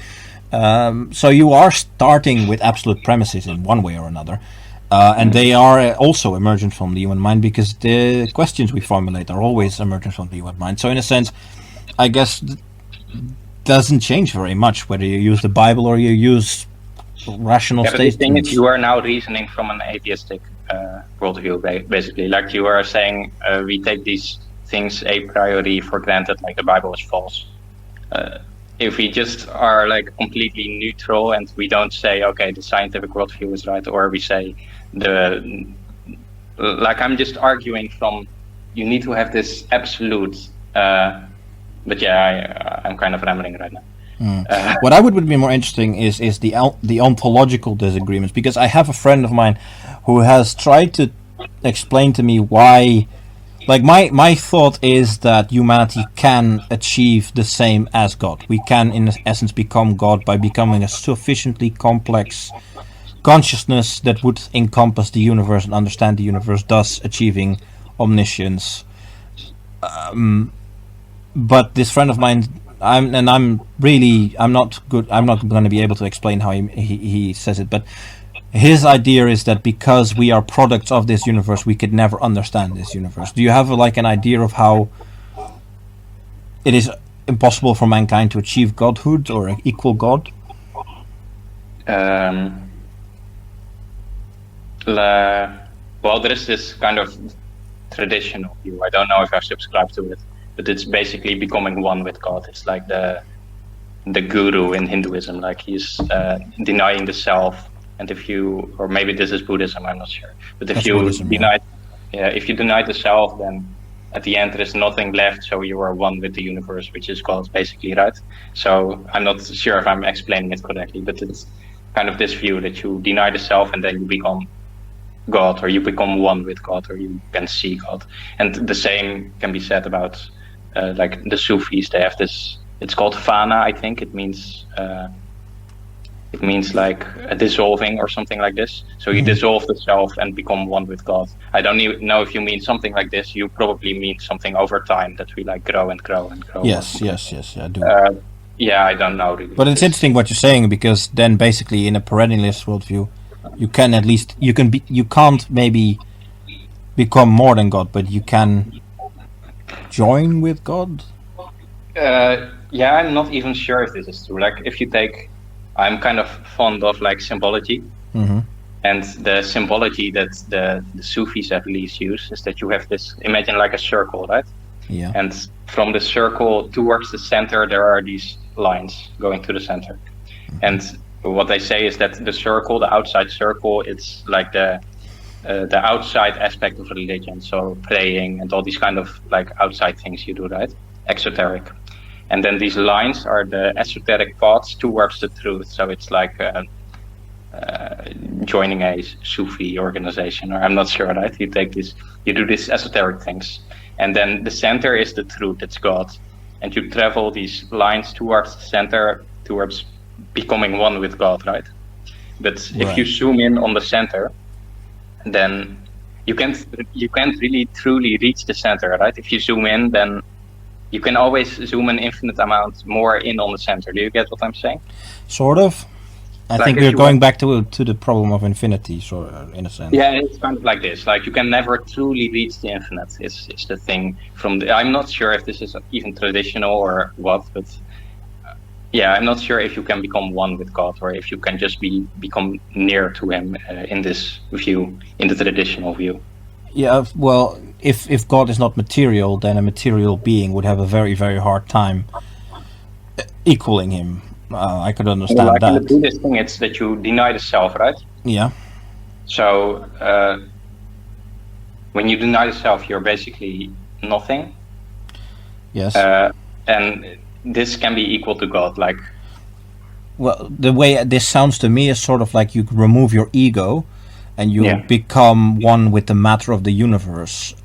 So you are starting with absolute premises in one way or another. And they are also emergent from the human mind, because the questions we formulate are always emergent from the human mind. So in a sense, I guess doesn't change very much whether you use the Bible or you use rational statements. The thing is, you are now reasoning from an atheistic worldview, basically. Like you are saying, we take these things a priori for granted, like the Bible is false. If we just are like completely neutral and we don't say, okay, the scientific worldview is right, or we say I'm just arguing from, you need to have this absolute But yeah, I'm kind of rambling right now. What I would be more interesting is the ontological disagreements, because I have a friend of mine who has tried to explain to me why. Like my thought is that humanity can achieve the same as God. We can, in essence, become God by becoming a sufficiently complex consciousness that would encompass the universe and understand the universe, thus achieving omniscience. But this friend of mine, I'm not good. I'm not going to be able to explain how he says it, but his idea is that because we are products of this universe, we could never understand this universe. Do you have an idea of how it is impossible for mankind to achieve godhood or equal God? Well, there is this kind of traditional view. I don't know if I subscribe to it, but it's basically becoming one with God. It's like the guru in Hinduism, like he's denying the self. And if you, or maybe this is Buddhism, I'm not sure. But if you deny, if you deny the self, then at the end there is nothing left. So you are one with the universe, which is God, basically, right? So I'm not sure if I'm explaining it correctly, but it's kind of this view that you deny the self and then you become God, or you become one with God, or you can see God. And the same can be said about like the Sufis. They have this. It's called fana, I think. It means like a dissolving or something like this. So you dissolve the self and become one with God. I don't even know if you mean something like this. You probably mean something over time, that we like grow and grow and grow. Yes, I do. Yeah, I don't know really. But it's interesting what you're saying, because then basically in a perennialist worldview, you can't maybe become more than God, but you can join with God. Yeah, I'm not even sure if this is true. Like if you take, I'm kind of fond of like symbology, and the symbology that the Sufis at least use is that you have this, imagine like a circle, right? Yeah. And from the circle towards the center, there are these lines going to the center. And what they say is that the circle, the outside circle, it's like the outside aspect of religion. So praying and all these kind of like outside things you do, right? Exoteric. And then these lines are the esoteric paths towards the truth. So it's like joining a Sufi organization, or I'm not sure, right? You do these esoteric things. And then the center is the truth, it's God. And you travel these lines towards the center, towards becoming one with God, right? But if you zoom in on the center, then you can't really truly reach the center, right? If you zoom in, then you can always zoom an infinite amount more in on the center. Do you get what I'm saying? Sort of. I think we're going back to the problem of infinity, sort of, in a sense. Yeah, it's kind of like this. Like you can never truly reach the infinite. It's the thing I'm not sure if this is even traditional or what, but yeah, I'm not sure if you can become one with God, or if you can just become near to Him in this view, in the traditional view. Yeah, well, if God is not material, then a material being would have a very, very hard time equaling Him. I could understand that. In the Buddhist thing, it's that you deny the self, right? Yeah. So when you deny the self, you're basically nothing. Yes. And this can be equal to God, like. Well, the way this sounds to me is sort of like you remove your ego, and you become one with the matter of the universe.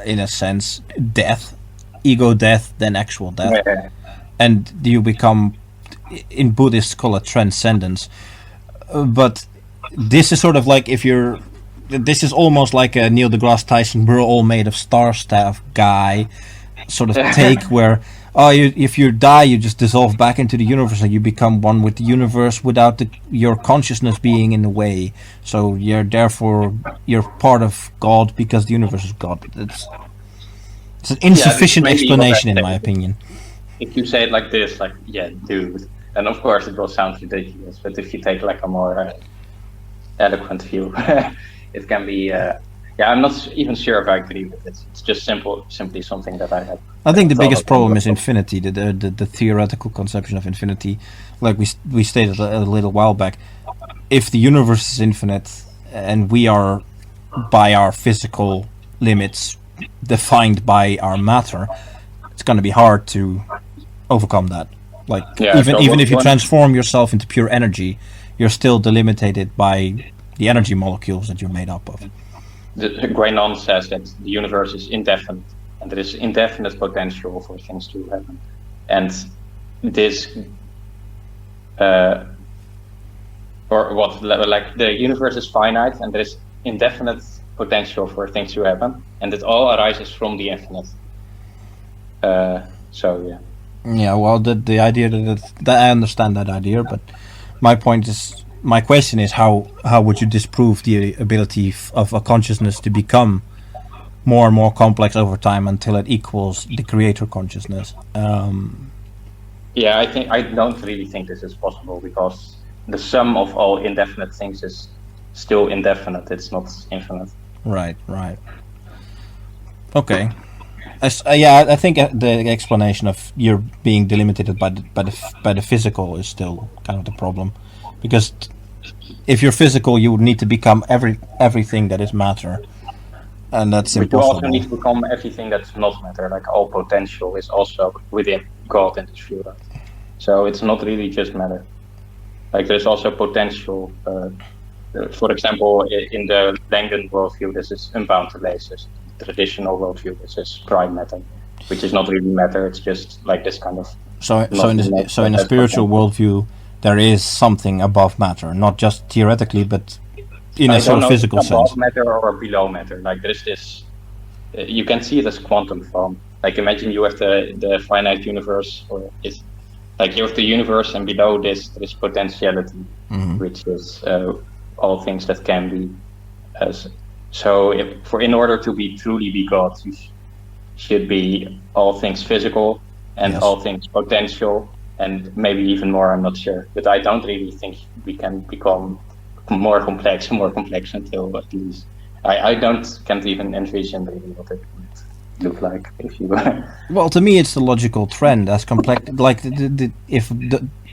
In a sense, death, ego death, then actual death, and you become. In Buddhists call it transcendence, but this is sort of like this is almost like a Neil deGrasse Tyson, we're all made of star stuff guy sort of take, where if you die, you just dissolve back into the universe and you become one with the universe without your consciousness being in the way. So you're part of God because the universe is God. It's an insufficient explanation, in my opinion. If you say it like this, like, yeah, dude. And of course it will sound ridiculous, but if you take like a more eloquent view, it can be, I'm not even sure if I agree with it. It's just simply something that I have. I think the biggest problem is infinity, the theoretical conception of infinity. Like we stated a little while back, if the universe is infinite and we are, by our physical limits, defined by our matter, it's going to be hard to overcome that. Like Yeah, even so even what if you one- transform yourself into pure energy, you're still delimited by the energy molecules that you're made up of. Guénon says that the universe is indefinite, and there is indefinite potential for things to happen, and this, or what, like the universe is finite, and there is indefinite potential for things to happen, and it all arises from the infinite. So yeah. Yeah, well, the idea that I understand that idea, but my question is how would you disprove the ability of a consciousness to become more and more complex over time until it equals the creator consciousness? Yeah, I don't really think this is possible, because the sum of all indefinite things is still indefinite. It's not infinite. Right. Okay. I think the explanation of you're being delimited by the physical is still kind of the problem, because if you're physical, you would need to become everything that is matter, and that's But you also impossible. need to become everything that's not matter. Like all potential is also within God in this view. Right? So it's not really just matter. Like there's also potential. For example, in the Langen worldview, this is unbound relations. Traditional worldview, this is prime matter, which is not really matter. It's just like this kind of. So in a spiritual worldview, there is something above matter, not just theoretically, but in a sort of physical sense. Above matter or below matter. Like there's this. You can see it as quantum form. Like imagine you have the finite universe, or it's like you have the universe, and below this there is potentiality, which is all things that can be. So in order to truly be God, you should be all things physical and all things potential, and maybe even more. I'm not sure, but I don't really think we can become more complex until at least I can't even envision really what it would look like if you. Well, to me, it's the logical trend as complex. Like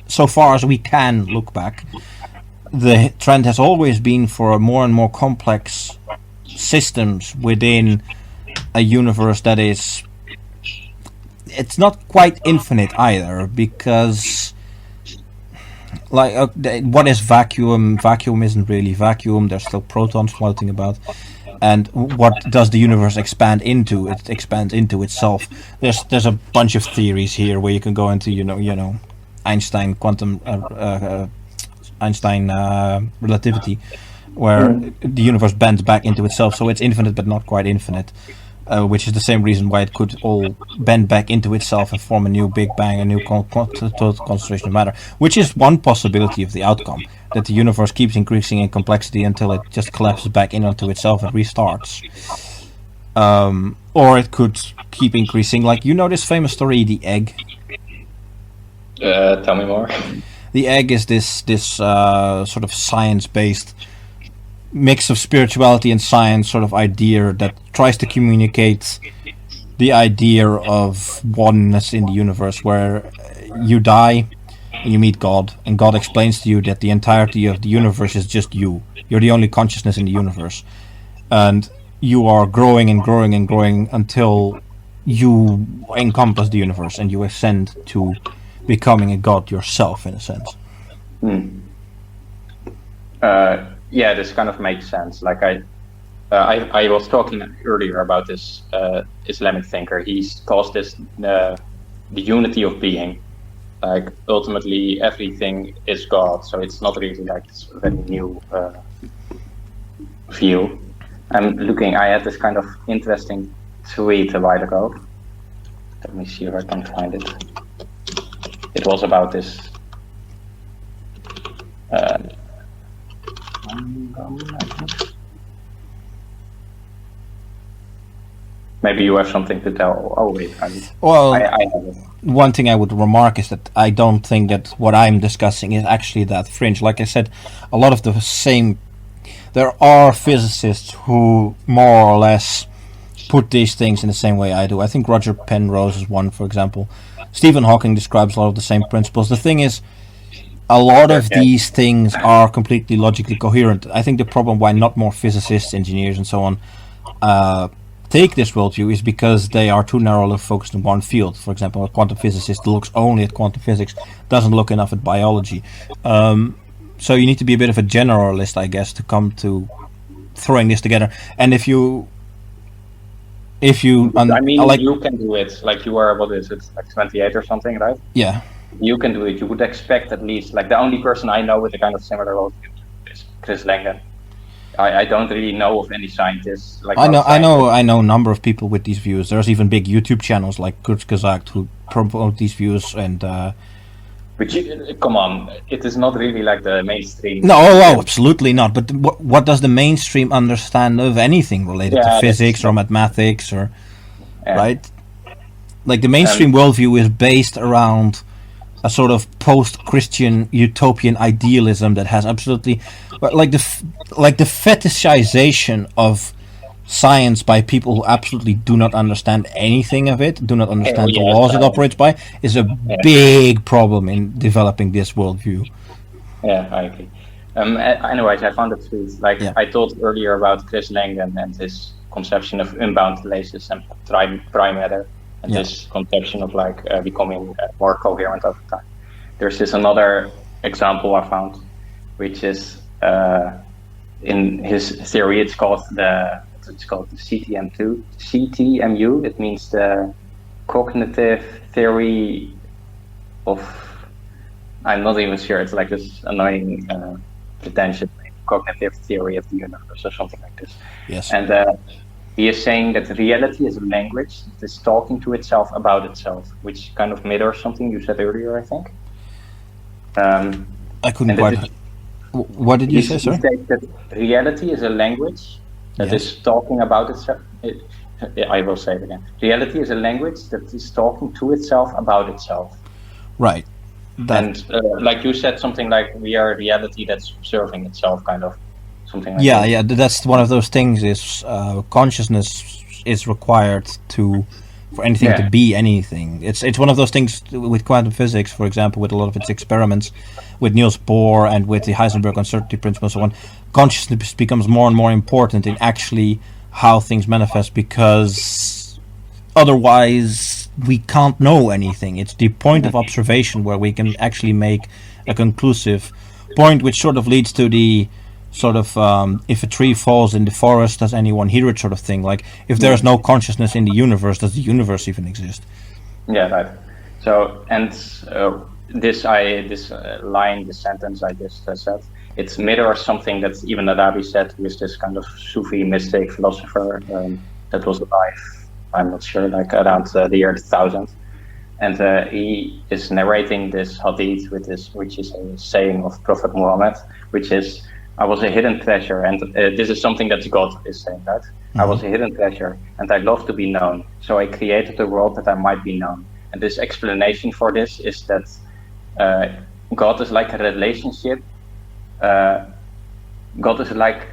so far as we can look back, the trend has always been for more and more complex systems within a universe that is. It's not quite infinite either, because like what is vacuum? Vacuum isn't really vacuum. There's still protons floating about. And what does the universe expand into? It expands into itself. There's a bunch of theories here where you can go into Einstein quantum Einstein relativity, where the universe bends back into itself, so it's infinite but not quite infinite, which is the same reason why it could all bend back into itself and form a new Big Bang, a new total concentration of matter, which is one possibility of the outcome, that the universe keeps increasing in complexity until it just collapses back in onto itself and restarts. Or it could keep increasing, like, this famous story, the egg? Tell me more. The egg is this sort of science-based mix of spirituality and science sort of idea that tries to communicate the idea of oneness in the universe, where you die and you meet God, and God explains to you that the entirety of the universe is just you. You're the only consciousness in the universe, and you are growing and growing and growing until you encompass the universe and you ascend to becoming a god yourself, in a sense. Yeah, this kind of makes sense. Like I was talking earlier about this Islamic thinker. He calls this the unity of being. Like ultimately everything is God, so it's not really like this very new view. I had this kind of interesting tweet a while ago. Let me see if I can find it. It was about this. Maybe you have something to tell. Oh wait, I have it. One thing I would remark is that I don't think that what I'm discussing is actually that fringe. Like I said, a lot of the same. There are physicists who more or less put these things in the same way I do. I think Roger Penrose is one, for example. Stephen Hawking describes a lot of the same principles. The thing is, a lot of these things are completely logically coherent. I think the problem why not more physicists, engineers, and so on take this worldview is because they are too narrowly focused in one field. For example, a quantum physicist looks only at quantum physics, doesn't look enough at biology. So you need to be a bit of a generalist, I guess, to come to throwing this together. And if you I mean, like, you can do it. Like you are, what is it, like 28 or something, right? yeah, You can do it. You would expect at least, like the only person I know with a kind of similar worldview is Chris Langan. I don't really know of any scientists. Like I know most a number of people with these views. There's even big YouTube channels like Kurzgesagt who promote these views, and But come on, it is not really like the mainstream. no, oh, absolutely not. But what does the mainstream understand of anything related to physics or mathematics or right? Like the mainstream worldview is based around a sort of post-Christian utopian idealism that has absolutely, like the fetishization of science by people who absolutely do not understand anything of it, do not understand the laws it operates by, is a big problem in developing this worldview. Yeah, I agree. Anyways, I found it sweet. Like I told earlier about Chris Langan and his conception of unbound lasers and prime matter, and this conception of like becoming more coherent over time. There's this another example I found, which is in his theory. It's called the CTMU. It means the cognitive theory of. I'm not even sure. It's like this annoying, pretentious name, cognitive theory of the universe or something like this. Yes. And he is saying that reality is a language that is talking to itself about itself, which kind of mirrors something you said earlier, I think. I couldn't quite. What did you say, sir? He said that reality is a language that is talking about itself. I will say it again. Reality is a language that is talking to itself about itself. Right. And like you said, something like we are a reality that's observing itself, kind of something like that. Yeah, that's one of those things. Is consciousness is required for anything to be anything. It's one of those things with quantum physics, for example, with a lot of its experiments, with Niels Bohr and with the Heisenberg uncertainty principle and so on. Consciousness becomes more and more important in actually how things manifest, because otherwise we can't know anything. It's the point of observation where we can actually make a conclusive point, which sort of leads to the sort of if a tree falls in the forest, does anyone hear it sort of thing. Like, if there's no consciousness in the universe, does the universe even exist? Yeah, right. So, and this line, this sentence I just said, it mirrors something that Ibn Arabi said, who is this kind of Sufi mystic philosopher that was alive, I'm not sure, like around the year 2000. And he is narrating this hadith, which is a saying of Prophet Muhammad, which is, I was a hidden treasure, and this is something that God is saying, right? I was a hidden treasure, and I love to be known, so I created a world that I might be known. And this explanation for this is that God is like a relationship. God is like,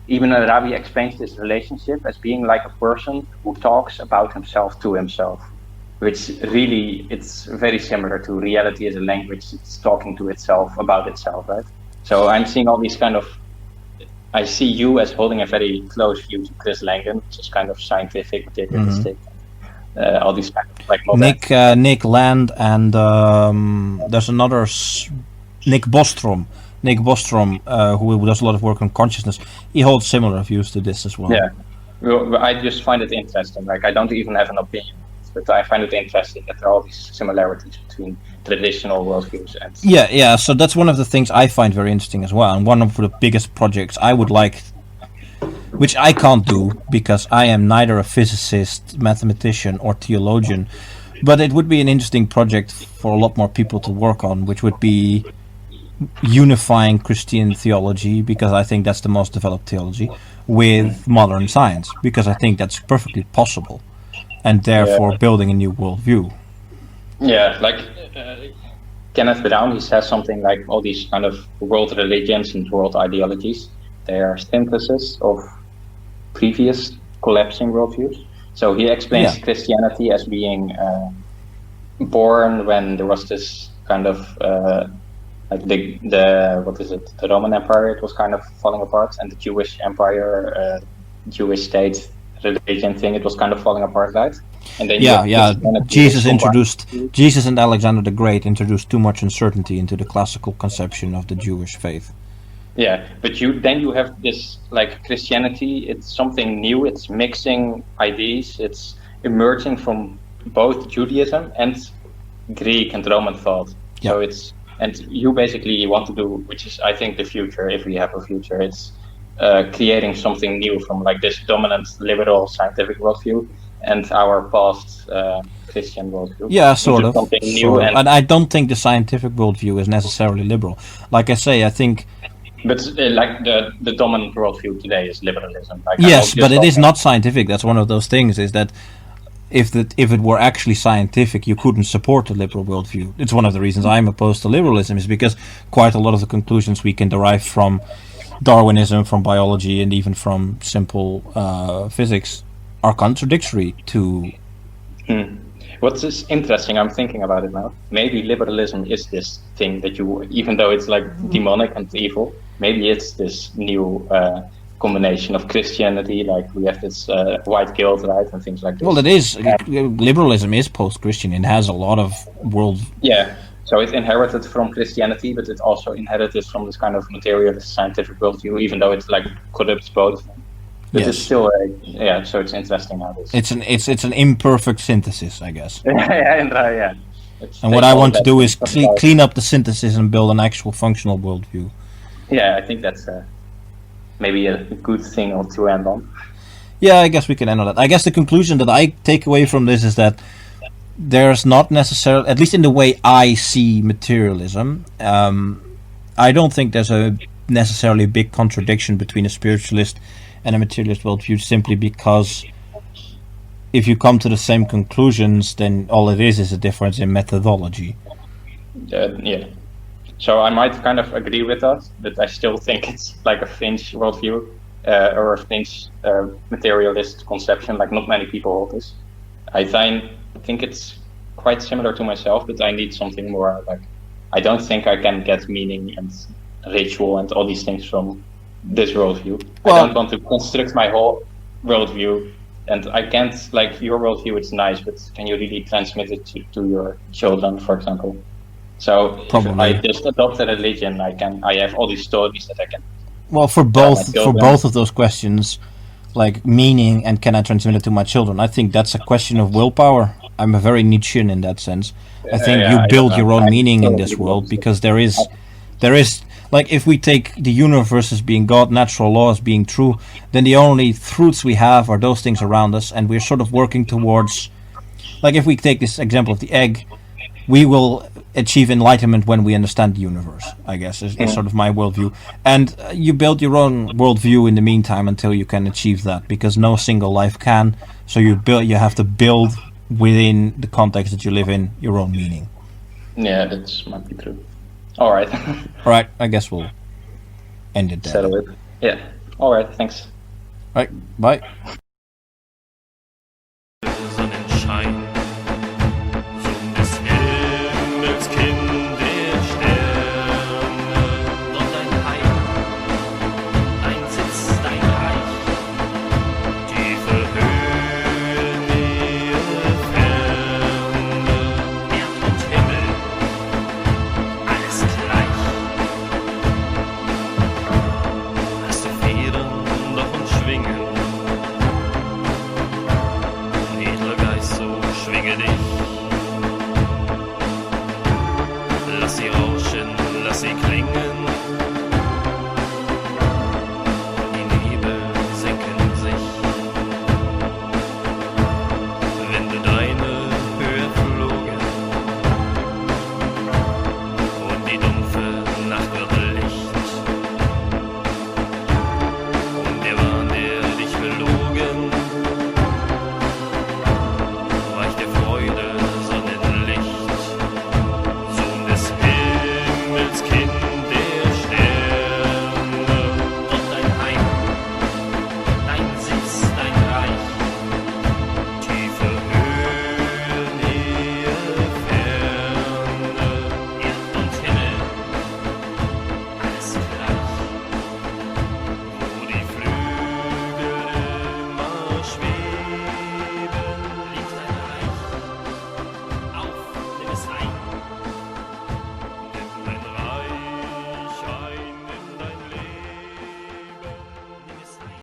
Ibn Arabi explains this relationship as being like a person who talks about himself to himself, which really, it's very similar to reality as a language. It's talking to itself about itself, right? So I'm seeing all these kind of, I see you as holding a very close view to Chris Langan, which is kind of scientific, materialistic, all these kind of like Nick Land, and there's another Nick Bostrom, who does a lot of work on consciousness. He holds similar views to this as well. Yeah, well, I just find it interesting. Like, I don't even have an opinion, but I find it interesting that there are all these similarities between traditional worldviews and so that's one of the things I find very interesting as well, and one of the biggest projects I would like, which I can't do because I am neither a physicist, mathematician, or theologian, but it would be an interesting project for a lot more people to work on, which would be unifying Christian theology, because I think that's the most developed theology, with modern science, because I think that's perfectly possible, and therefore building a new worldview. Yeah, like Kenneth Brown, he says something like all these kind of world religions and world ideologies, they are synthesis of previous collapsing worldviews. So he explains Christianity as being born when there was this kind of like the Roman Empire, it was kind of falling apart, and the Jewish Empire, Jewish state religion thing, it was kind of falling apart, right? And then Yeah, yeah. Jesus Jesus and Alexander the Great introduced too much uncertainty into the classical conception of the Jewish faith. Yeah, but you have this like Christianity. It's something new. It's mixing ideas. It's emerging from both Judaism and Greek and Roman thought. Yeah. So and you basically want to do, which is I think the future. If we have a future, it's creating something new from like this dominant liberal scientific worldview and our past Christian worldview. Yeah, sort of. Something new, and I don't think the scientific worldview is necessarily liberal. Like I say, I think. But like the dominant worldview today is liberalism. Like, yes, but it is not scientific. That's one of those things. Is that if it were actually scientific, you couldn't support the liberal worldview. It's one of the reasons I'm opposed to liberalism, is because quite a lot of the conclusions we can derive from Darwinism, from biology, and even from simple physics are contradictory to. What's is interesting, I'm thinking about it now. Maybe liberalism is this thing that even though it's like demonic and evil, maybe it's this new combination of Christianity, like we have this white guilt, right, and things like this. Well, it is. Liberalism is post-Christian. It has a lot of world. Yeah, so it inherited from Christianity, but it also inherited from this kind of materialist scientific worldview, even though it like corrupts both. But yes. It's still, so it's interesting how this. It's an imperfect synthesis, I guess. Yeah. And what I want to do is clean up the synthesis and build an actual functional worldview. Yeah, I think that's maybe a good thing to end on. Yeah, I guess we can end on that. I guess the conclusion that I take away from this is that there's not necessarily, at least in the way I see materialism, I don't think there's a necessarily big contradiction between a spiritualist and a materialist worldview, simply because if you come to the same conclusions, then all it is a difference in methodology. Yeah. So I might kind of agree with that, but I still think it's like a Finch worldview or a Finch materialist conception. Like not many people hold this. I think it's quite similar to myself, but I need something more. Like I don't think I can get meaning and ritual and all these things from this worldview. Well, I don't want to construct my whole worldview, and I can't, like your worldview, it's nice, but can you really transmit it to your children, for example? So if I just adopt a religion, I have all these stories that I can. Well, for both of those questions, like meaning and can I transmit it to my children, I think that's a question of willpower. I'm a very Nietzschean in that sense. I think you build your own meaning in this world, because there is like if we take the universe as being God, natural law as being true, then the only truths we have are those things around us, and we're sort of working towards, like if we take this example of the egg, we will achieve enlightenment when we understand the universe, I guess, is sort of my worldview. And you build your own worldview in the meantime until you can achieve that, because no single life can. So you have to build within the context that you live in your own meaning. Yeah, that might be true. All right. All right, I guess we'll end it there. Settle it. Yeah. All right, thanks. All right, bye.